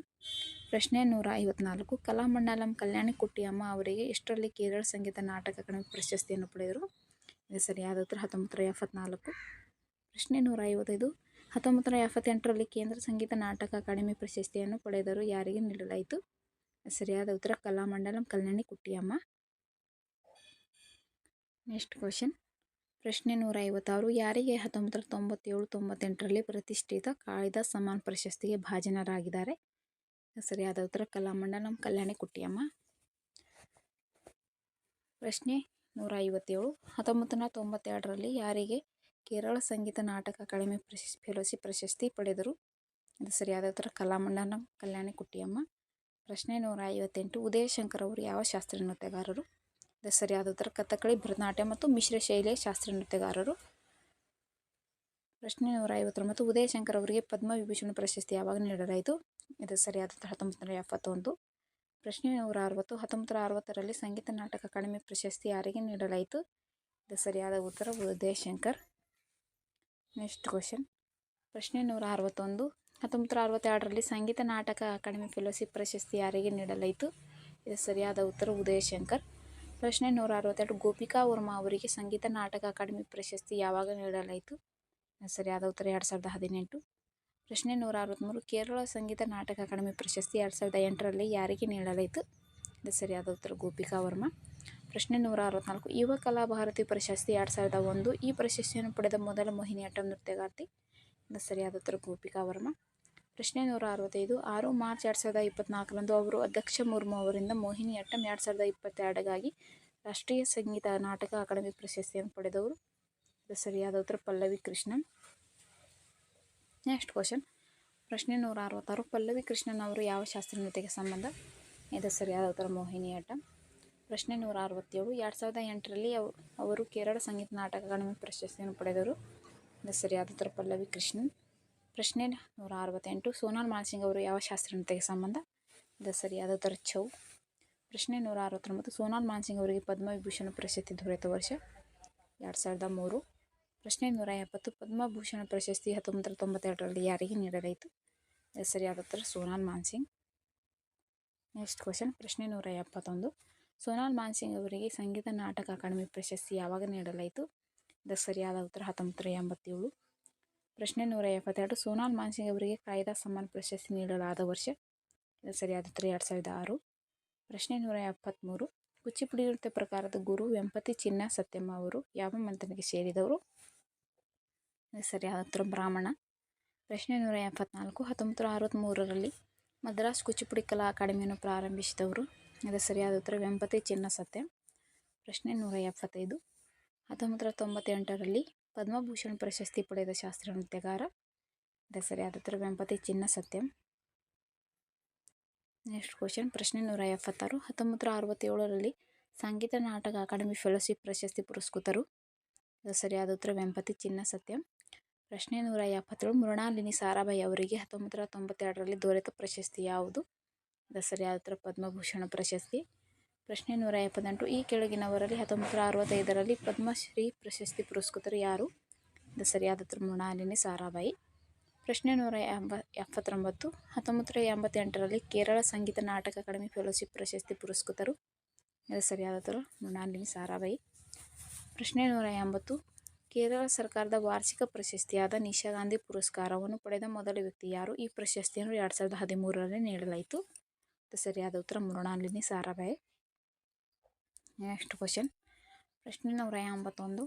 ಪ್ರಶ್ನೆ 154. ಕಲಾಮಂಡಲಂ ಕಲ್ಯಾಣಿ ಕುಟ್ಟಿಯಮ್ಮ ಅವರಿಗೆ ಎಷ್ಟರಲ್ಲಿ ಕೇರಳ ಸಂಗೀತ ನಾಟಕ ಅಕಾಡೆಮಿ ಪ್ರಶಸ್ತಿಯನ್ನು ಪಡೆದರು? ಇದು ಸರಿಯಾದ ಉತ್ತರ 1974. ಪ್ರಶ್ನೆ 155. 1978ರಲ್ಲಿ ಕೇಂದ್ರ ಸಂಗೀತ ನಾಟಕ ಅಕಾಡೆಮಿ ಪ್ರಶಸ್ತಿಯನ್ನು ಪಡೆದರು ಯಾರಿಗೆ ನೀಡಲಾಯಿತು? ಸರಿಯಾದ ಉತ್ತರ ಕಲಾಮಂಡಲಂ ಕಲ್ಯಾಣಿ ಕುಟ್ಟಿಯಮ್ಮ. Next question. ಪ್ರಶ್ನೆ 156. ಯಾರಿಗೆ 1997-98ರಲ್ಲಿ ಪ್ರತಿಷ್ಠಿತ ಕಾಯ್ದಾ ಸಮ್ಮಾನ್ ಪ್ರಶಸ್ತಿಗೆ ಭಾಜನರಾಗಿದ್ದಾರೆ? ಸರಿಯಾದ ಉತ್ತರ ಕಲಾಮಂಡಲಂ ಕಲ್ಯಾಣಿ ಕುಟ್ಟಿಯಮ್ಮ. ಪ್ರಶ್ನೆ 157. 1992ರಲ್ಲಿ ಯಾರಿಗೆ ಕೇರಳ ಸಂಗೀತ ನಾಟಕ ಅಕಾಡೆಮಿ ಫೆಲೋಶಿಪ್ ಪ್ರಶಸ್ತಿ ಪಡೆದರು? ಇದು ಸರಿಯಾದ ಉತ್ತರ ಕಲಾಮಂಡಲಂ ಕಲ್ಯಾಣಿ ಕುಟ್ಟಿಯಮ್ಮ. ಪ್ರಶ್ನೆ 158. ಉದಯಶಂಕರ್ ಅವರು ಯಾವ ಶಾಸ್ತ್ರೀಯ ನೃತ್ಯಗಾರರು? ಇದು ಸರಿಯಾದ ಉತ್ತರ ಕಥಕ್ಕಳಿ, ಭರತನಾಟ್ಯ ಮತ್ತು ಮಿಶ್ರ ಶೈಲಿಯ ಶಾಸ್ತ್ರೀಯ ನೃತ್ಯಗಾರರು. ಪ್ರಶ್ನೆ 159. ಉದಯಶಂಕರ್ ಅವರಿಗೆ ಪದ್ಮವಿಭೂಷಣ ಪ್ರಶಸ್ತಿ ಯಾವಾಗ ನೀಡಲಾಯಿತು? ಇದು ಸರಿಯಾದ ಉತ್ತರ 1971. ಪ್ರಶ್ನೆ 160. 1960ರಲ್ಲಿ ಸಂಗೀತ ನಾಟಕ ಅಕಾಡೆಮಿ ಪ್ರಶಸ್ತಿ ಯಾರಿಗೆ ನೀಡಲಾಯಿತು? ಇದು ಸರಿಯಾದ ಉತ್ತರ ಉದಯಶಂಕರ್. Next question. ಪ್ರಶ್ನೆ 161. 1962ರಲ್ಲಿ ಸಂಗೀತ ನಾಟಕ ಅಕಾಡೆಮಿ ಫೆಲೋಶಿಪ್ ಪ್ರಶಸ್ತಿ ಯಾರಿಗೆ ನೀಡಲಾಯಿತು? ಇದು ಸರಿಯಾದ ಉತ್ತರ ಉದಯಶಂಕರ್. ಪ್ರಶ್ನೆ 162. ಗೋಪಿಕಾ ವರ್ಮಾ ಅವರಿಗೆ ಸಂಗೀತ ನಾಟಕ ಅಕಾಡೆಮಿ ಪ್ರಶಸ್ತಿ ಯಾವಾಗ ನೀಡಲಾಯಿತು? ಸರಿಯಾದ ಉತ್ತರ 2018. ಪ್ರಶ್ನೆ 163. ಕೇರಳ ಸಂಗೀತ ನಾಟಕ ಅಕಾಡೆಮಿ ಪ್ರಶಸ್ತಿ 2008ರಲ್ಲಿ ಯಾರಿಗೆ ನೀಡಲಾಯಿತು? ಇದು ಸರಿಯಾದ ಉತ್ತರ ಗೋಪಿಕಾ ವರ್ಮಾ. ಪ್ರಶ್ನೆ 164. ಯುವ ಕಲಾ ಭಾರತಿ ಪ್ರಶಸ್ತಿ 2001. ಈ ಪ್ರಶಸ್ತಿಯನ್ನು ಪಡೆದ ಮೊದಲ ಮೋಹಿನಿಯಾಟ್ಟಂ ನೃತ್ಯಗಾರ್ತಿ? ಇದು ಸರಿಯಾದ ಉತ್ತರ ಗೋಪಿಕಾ ವರ್ಮಾ. ಪ್ರಶ್ನೆ 165. 6 ಮಾರ್ಚ್ 2024ರಂದು ಅವರು ಅಧ್ಯಕ್ಷ ಮುರ್ಮು ಅವರಿಂದ ಮೋಹಿನಿಯಾಟ್ಟಂ 2022ಗಾಗಿ ರಾಷ್ಟ್ರೀಯ ಸಂಗೀತ ನಾಟಕ ಅಕಾಡೆಮಿ ಪ್ರಶಸ್ತಿಯನ್ನು ಪಡೆದವರು? ಇದು ಸರಿಯಾದ ಉತ್ತರ ಪಲ್ಲವಿ ಕೃಷ್ಣನ್. Next question. ಪ್ರಶ್ನೆ 166. ಪಲ್ಲವಿ ಕೃಷ್ಣನ್ ಅವರು ಯಾವ ಶಾಸ್ತ್ರೀಯ ನೃತ್ಯಕ್ಕೆ ಸಂಬಂಧ? ಇದು ಸರಿಯಾದ ಉತ್ತರ ಮೋಹಿನಿಯಾಟ್ಟಂ. ಪ್ರಶ್ನೆ 167. 2008ರಲ್ಲಿ ಅವರು ಕೇರಳ ಸಂಗೀತ ನಾಟಕ ಅಕಾಡೆಮಿ ಪ್ರಶಸ್ತಿಯನ್ನು ಪಡೆದರು? ಇದು ಸರಿಯಾದ ಉತ್ತರ ಪಲ್ಲವಿ ಕೃಷ್ಣನ್. ಪ್ರಶ್ನೆ 168. ಸೋನಾಲ್ ಮಾನ್ಸಿಂಗ್ ಅವರು ಯಾವ ಶಾಸ್ತ್ರೀಯ ನೃತ್ಯಕ್ಕೆ ಸಂಬಂಧ? ಇದು ಸರಿಯಾದ ಉತ್ತರ ಛೌ. ಪ್ರಶ್ನೆ 169. ಸೋನಾಲ್ ಮಾನ್ಸಿಂಗ್ ಅವರಿಗೆ ಪದ್ಮವಿಭೂಷಣ ಪ್ರಶಸ್ತಿ ದೊರೆತ ವರ್ಷ? 2003. ಪ್ರಶ್ನೆ 170. ಪದ್ಮಭೂಷಣ ಪ್ರಶಸ್ತಿ 1992ರಲ್ಲಿ ಯಾರಿಗೆ ನೀಡಲಾಯಿತು? ಇದು ಸರಿಯಾದ ಉತ್ತರ ಸೋನಾಲ್ ಮಾನ್ಸಿಂಗ್. Next question. ಪ್ರಶ್ನೆ 171. ಸೋನಾಲ್ ಮಾನ್ಸಿಂಗ್ ಅವರಿಗೆ ಸಂಗೀತ ನಾಟಕ ಅಕಾಡೆಮಿ ಪ್ರಶಸ್ತಿ ಯಾವಾಗ ನೀಡಲಾಯಿತು? ಇದು ಸರಿಯಾದ ಉತ್ತರ 1987. ಪ್ರಶ್ನೆ 172. ಸೋನಾಲ್ ಮಾನ್ಸಿಂಗ್ ಅವರಿಗೆ ಕಾಯ್ದಾ ಸಮ್ಮಾನ್ ಪ್ರಶಸ್ತಿ ನೀಡಲಾದ ವರ್ಷ? ಇದು ಸರಿಯಾದ ಉತ್ತರ 2006. ಪ್ರಶ್ನೆ 173. ಕುಚಿಪುಡಿ ನೃತ್ಯ ಪ್ರಕಾರದ ಗುರು ವೆಂಪತಿ ಚಿನ್ನ ಸತ್ಯಮ್ಮ ಅವರು ಯಾವ ಮಂತ್ರನಿಗೆ ಸೇರಿದವರು? ಇದು ಸರಿಯಾದ ಉತ್ತರ ಬ್ರಾಹ್ಮಣ. ಪ್ರಶ್ನೆ 174. 1963ರಲ್ಲಿ ಮದ್ರಾಸ್ ಕುಚಿಪುಡಿ ಕಲಾ ಅಕಾಡೆಮಿಯನ್ನು ಪ್ರಾರಂಭಿಸಿದವರು? ಇದು ಸರಿಯಾದ ಉತ್ತರ ವೆಂಪತಿ ಚಿನ್ನ ಸತ್ಯಂ. ಪ್ರಶ್ನೆ 175. 1998ರಲ್ಲಿ ಪದ್ಮಭೂಷಣ ಪ್ರಶಸ್ತಿ ಪಡೆದ ಶಾಸ್ತ್ರೀಯ ನೃತ್ಯಗಾರ? ಇದು ಸರಿಯಾದ ಉತ್ತರ ವೆಂಪತಿ ಚಿನ್ನ ಸತ್ಯಂ. Next question. ಪ್ರಶ್ನೆ 176. 1967ರಲ್ಲಿ ಸಂಗೀತ ನಾಟಕ ಅಕಾಡೆಮಿ ಫೆಲೋಶಿಪ್ ಪ್ರಶಸ್ತಿ ಪುರಸ್ಕೃತರು? ಇದು ಸರಿಯಾದ ಉತ್ತರ ವೆಂಪತಿ ಚಿನ್ನ ಸತ್ಯಂ. ಪ್ರಶ್ನೆ 177. ಮೃಣಾಲಿನಿ ಸಾರಾಭಾಯಿ ಅವರಿಗೆ 1992ರಲ್ಲಿ ದೊರೆತ ಪ್ರಶಸ್ತಿ ಯಾವುದು? ಇದು ಸರಿಯಾದ ಉತ್ತರ ಪದ್ಮಭೂಷಣ ಪ್ರಶಸ್ತಿ. ಪ್ರಶ್ನೆ 178. ಈ ಕೆಳಗಿನವರಲ್ಲಿ 1965ರಲ್ಲಿ ಪದ್ಮಶ್ರೀ ಪ್ರಶಸ್ತಿ ಪುರಸ್ಕೃತರು ಯಾರು? ಇದು ಸರಿಯಾದ ಉತ್ತರ ಮೃಣಾಲಿನಿ ಸಾರಾಭಾಯಿ. ಪ್ರಶ್ನೆ 179. 1988ರಲ್ಲಿ ಕೇರಳ ಸಂಗೀತ ನಾಟಕ ಅಕಾಡೆಮಿ ಫೆಲೋಶಿಪ್ ಪ್ರಶಸ್ತಿ ಪುರಸ್ಕೃತರು? ಇದು ಸರಿಯಾದ ಉತ್ತರ ಮೃಣಾಲಿನಿ ಸಾರಾಭಾಯಿ. ಪ್ರಶ್ನೆ 180. ಕೇರಳ ಸರ್ಕಾರದ ವಾರ್ಷಿಕ ಪ್ರಶಸ್ತಿಯಾದ ನಿಶಾ ಗಾಂಧಿ ಪುರಸ್ಕಾರವನ್ನು ಪಡೆದ ಮೊದಲ ವ್ಯಕ್ತಿ ಯಾರು? ಈ ಪ್ರಶಸ್ತಿಯನ್ನು 2013ರಲ್ಲಿ ನೀಡಲಾಯಿತು. ಇದು ಸರಿಯಾದ ಉತ್ತರ ಮೃಣಾಲಿನಿ ಸಾರಾಭಾಯಿ. Next question. ಪ್ರಶ್ನೆ 181.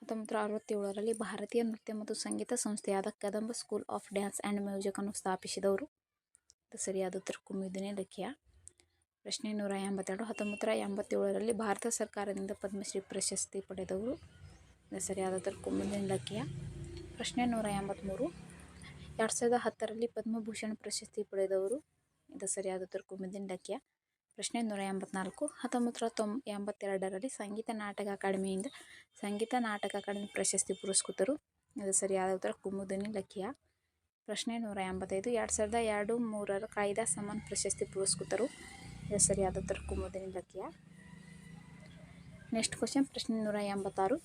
1967ರಲ್ಲಿ ಭಾರತೀಯ ನೃತ್ಯ ಮತ್ತು ಸಂಗೀತ ಸಂಸ್ಥೆಯಾದ Kadamba school of dance and music ಅನ್ನು ಸ್ಥಾಪಿಸಿದವರು? ಇದು ಸರಿಯಾದ ಉತ್ತರ ಕುಮುದಿನಿ ಲಖಿಯಾ. ಪ್ರಶ್ನೆ 182. 1987ರಲ್ಲಿ ಭಾರತ ಸರ್ಕಾರದಿಂದ ಪದ್ಮಶ್ರೀ ಪ್ರಶಸ್ತಿ ಪಡೆದವರು? ಇದು ಸರಿಯಾದ ಉತ್ತರ ಕುಮುದಿನಿ ಲಖಿಯಾ. ಪ್ರಶ್ನೆ 183. 2010ರಲ್ಲಿ ಪದ್ಮಭೂಷಣ ಪ್ರಶಸ್ತಿ ಪಡೆದವರು? ಇದು ಸರಿಯಾದ ಉತ್ತರ ಕುಮುದಿನಿ ಲಖಿಯಾ. ಪ್ರಶ್ನೆ 184. 1982ರಲ್ಲಿ ಸಂಗೀತ ನಾಟಕ ಅಕಾಡೆಮಿಯಿಂದ ಸಂಗೀತ ನಾಟಕ ಅಕಾಡೆಮಿ ಪ್ರಶಸ್ತಿ ಪುರಸ್ಕೃತರು? ಇದು ಸರಿಯಾದ ಉತ್ತರ ಕುಮುದಿನಿ ಲಖಿಯಾ. ಪ್ರಶ್ನೆ 185. 2002-3 ಕಾಯ್ದಾ ಸಮ್ಮಾನ್ ಪ್ರಶಸ್ತಿ ಪುರಸ್ಕೃತರು? ಇದು ಸರಿಯಾದ ಉತ್ತರ ಕುಮುದಿನಿ ಲಖಿಯಾ. Next question. ಪ್ರಶ್ನೆ 186.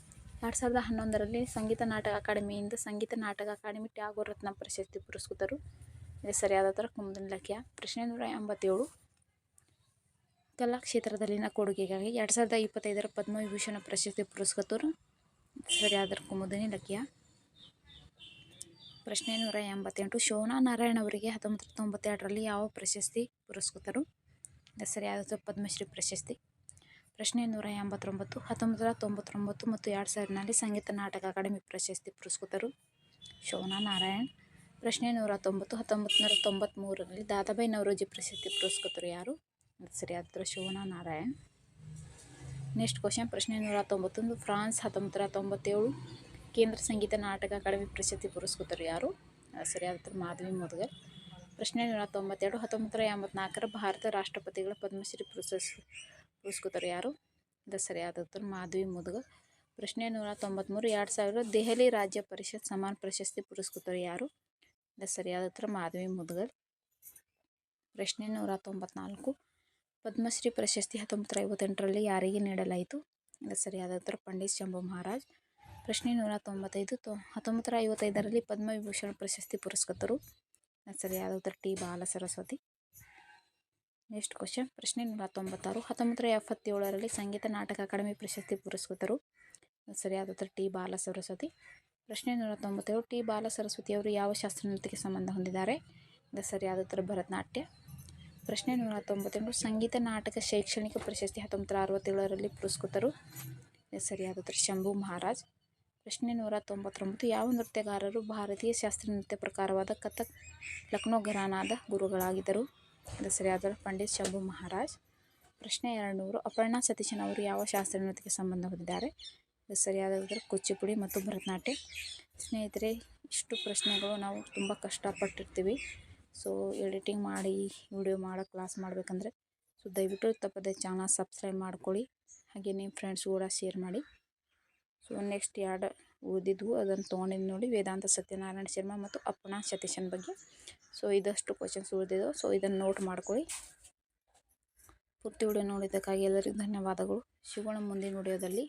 2011ರಲ್ಲಿ ಸಂಗೀತ ನಾಟಕ ಅಕಾಡೆಮಿಯಿಂದ ಸಂಗೀತ ನಾಟಕ ಅಕಾಡೆಮಿ ಟ್ಯಾಗೋರ್ ರತ್ನ ಪ್ರಶಸ್ತಿ ಪುರಸ್ಕೃತರು? ಇದು ಸರಿಯಾದ ಉತ್ತರ ಕುಮುದಿನಿ ಲಖಿಯಾ. ಪ್ರಶ್ನೆ 187. ಕಲಾ ಕ್ಷೇತ್ರದಲ್ಲಿನ ಕೊಡುಗೆಗಾಗಿ 2025ರ ಪದ್ಮವಿಭೂಷಣ ಪ್ರಶಸ್ತಿ ಪುರಸ್ಕೃತರು? ಸರಿಯಾದ ಕುಮುದಿನಿ ಲಖಿಯಾ. ಪ್ರಶ್ನೆ 188. ಶೋಭಾ ನಾರಾಯಣ್ ಅವರಿಗೆ 1992ರಲ್ಲಿ ಯಾವ ಪ್ರಶಸ್ತಿ ಪುರಸ್ಕೃತರು? ಸರಿಯಾದ ಉತ್ತರ ಪದ್ಮಶ್ರೀ ಪ್ರಶಸ್ತಿ. ಪ್ರಶ್ನೆ 189. 1999 ಮತ್ತು 2000ರಲ್ಲಿ ಸಂಗೀತ ನಾಟಕ ಅಕಾಡೆಮಿ ಪ್ರಶಸ್ತಿ ಪುರಸ್ಕೃತರು? ಶೋಭಾ ನಾರಾಯಣ್. ಪ್ರಶ್ನೆ 190. 1993ರಲ್ಲಿ ದಾದಾಬಾಯಿ ನವರೋಜಿ ಪ್ರಶಸ್ತಿ ಪುರಸ್ಕೃತರು ಯಾರು? ಸರಿಯಾದ ಉತ್ತರ ಶೋಭಾ ನಾರಾಯಣ್. ನೆಕ್ಸ್ಟ್ ಕ್ವಶನ್ ಪ್ರಶ್ನೆ 191. ಫ್ರಾನ್ಸ್ 1997 ಕೇಂದ್ರ ಸಂಗೀತ ನಾಟಕ ಅಕಾಡೆಮಿ ಪ್ರಶಸ್ತಿ ಪುರಸ್ಕೃತರು ಯಾರು? ಸರಿಯಾದ ಉತ್ತರ ಮಾಧವಿ ಮುದ್ಗಲ್. ಪ್ರಶ್ನೆ 192. 1984 ಭಾರತ ರಾಷ್ಟ್ರಪತಿಗಳ ಪದ್ಮಶ್ರೀ ಪುರಸ್ಕೃತರು ಯಾರು? ಇದು ಸರಿಯಾದ ಉತ್ತರ ಮಾಧವಿ ಮುದ್ಗಲ್. ಪ್ರಶ್ನೆ 193. 2000 ದೆಹಲಿ ರಾಜ್ಯ ಪರಿಷತ್ ಸಮ್ಮಾನ್ ಪ್ರಶಸ್ತಿ ಪುರಸ್ಕೃತರು ಯಾರು? ಇದು ಸರಿಯಾದ ಉತ್ತರ ಮಾಧವಿ ಮುದ್ಗಲ್. ಪ್ರಶ್ನೆ 194. ಪದ್ಮಶ್ರೀ ಪ್ರಶಸ್ತಿ 1958ರಲ್ಲಿ ಯಾರಿಗೆ ನೀಡಲಾಯಿತು? ಇದು ಸರಿಯಾದ ಉತ್ತರ ಪಂಡಿತ್ ಶಂಭು ಮಹಾರಾಜ್. ಪ್ರಶ್ನೆ 195. 1955ರಲ್ಲಿ ಪದ್ಮವಿಭೂಷಣ ಪ್ರಶಸ್ತಿ ಪುರಸ್ಕೃತರು? ಸರಿಯಾದ ಉತ್ತರ ಟಿ ಬಾಲ ಸರಸ್ವತಿ. ನೆಕ್ಸ್ಟ್ ಕ್ವಶನ್ ಪ್ರಶ್ನೆ 196. 1977ರಲ್ಲಿ ಸಂಗೀತ ನಾಟಕ ಅಕಾಡೆಮಿ ಪ್ರಶಸ್ತಿ ಪುರಸ್ಕೃತರು? ಸರಿಯಾದ ಉತ್ತರ ಟಿ ಬಾಲ ಸರಸ್ವತಿ. ಪ್ರಶ್ನೆ 197. ಟಿ ಬಾಲ ಸರಸ್ವತಿಯವರು ಯಾವ ಶಾಸ್ತ್ರೀಯ ಸಂಬಂಧ ಹೊಂದಿದ್ದಾರೆ? ಇದು ಸರಿಯಾದ ಉತ್ತರ ಭರತನಾಟ್ಯ. ಪ್ರಶ್ನೆ 198. ಸಂಗೀತ ನಾಟಕ ಶೈಕ್ಷಣಿಕ ಪ್ರಶಸ್ತಿ 1967ರಲ್ಲಿ ಪುರಸ್ಕೃತರು? ಇದು ಸರಿಯಾದ ಉತ್ತರ ಶಂಭು ಮಹಾರಾಜ್. ಪ್ರಶ್ನೆ 199. ಯಾವ ನೃತ್ಯಗಾರರು ಭಾರತೀಯ ಶಾಸ್ತ್ರೀಯ ನೃತ್ಯ ಪ್ರಕಾರವಾದ ಕಥಕ್ ಲಕ್ನೋ ಘರಾನಾದ ಗುರುಗಳಾಗಿದ್ದರು? ಇದು ಸರಿಯಾದ ಪಂಡಿತ್ ಶಂಭು ಮಹಾರಾಜ್. ಪ್ರಶ್ನೆ 200. ಅಪರ್ಣಾ ಸತೀಶನ್ ಅವರು ಯಾವ ಶಾಸ್ತ್ರೀಯ ನೃತ್ಯಕ್ಕೆ ಸಂಬಂಧ ಹೊಂದಿದ್ದಾರೆ? ಇದು ಸರಿಯಾದ ಉತ್ತರ ಕೂಚಿಪುಡಿ ಮತ್ತು ಭರತನಾಟ್ಯ. ಸ್ನೇಹಿತರೆ, ಇಷ್ಟು ಪ್ರಶ್ನೆಗಳು ನಾವು ತುಂಬ ಕಷ್ಟಪಟ್ಟಿರ್ತೀವಿ. ಸೊ ಎಡಿಟಿಂಗ್ ಮಾಡಿ ವಿಡಿಯೋ ಮಾಡೋಕ್ಕೆ ಕ್ಲಾಸ್ ಮಾಡಬೇಕಂದ್ರೆ ಸೊ ದಯವಿಟ್ಟು ತಪ್ಪದೆ ಚಾನಲ್ ಸಬ್ಸ್ಕ್ರೈಬ್ ಮಾಡ್ಕೊಳ್ಳಿ. ಹಾಗೆ ನಿಮ್ಮ ಫ್ರೆಂಡ್ಸ್ ಕೂಡ ಶೇರ್ ಮಾಡಿ. ಸೊ ನೆಕ್ಸ್ಟ್ ಎರಡು ಓದಿದ್ವು ಅದನ್ನು ತೊಗೊಂಡಿದ್ದು ನೋಡಿ, ವೇದಾಂತ ಸತ್ಯನಾರಾಯಣ ಶರ್ಮಾ ಮತ್ತು ಅಪರ್ಣಾ ಸತೀಶನ್ ಬಗ್ಗೆ. ಸೊ ಇದಷ್ಟು ಕ್ವಶನ್ಸ್ ಉಳಿದಿದ್ದವು. ಸೊ ಇದನ್ನು ನೋಟ್ ಮಾಡ್ಕೊಳ್ಳಿ. ಪೂರ್ತಿ ವಿಡಿಯೋ ನೋಡಿದ್ದಕ್ಕಾಗಿ ಎಲ್ಲರಿಗೂ ಧನ್ಯವಾದಗಳು. ಸಿಗೋಣ ಮುಂದಿನ ವಿಡಿಯೋದಲ್ಲಿ.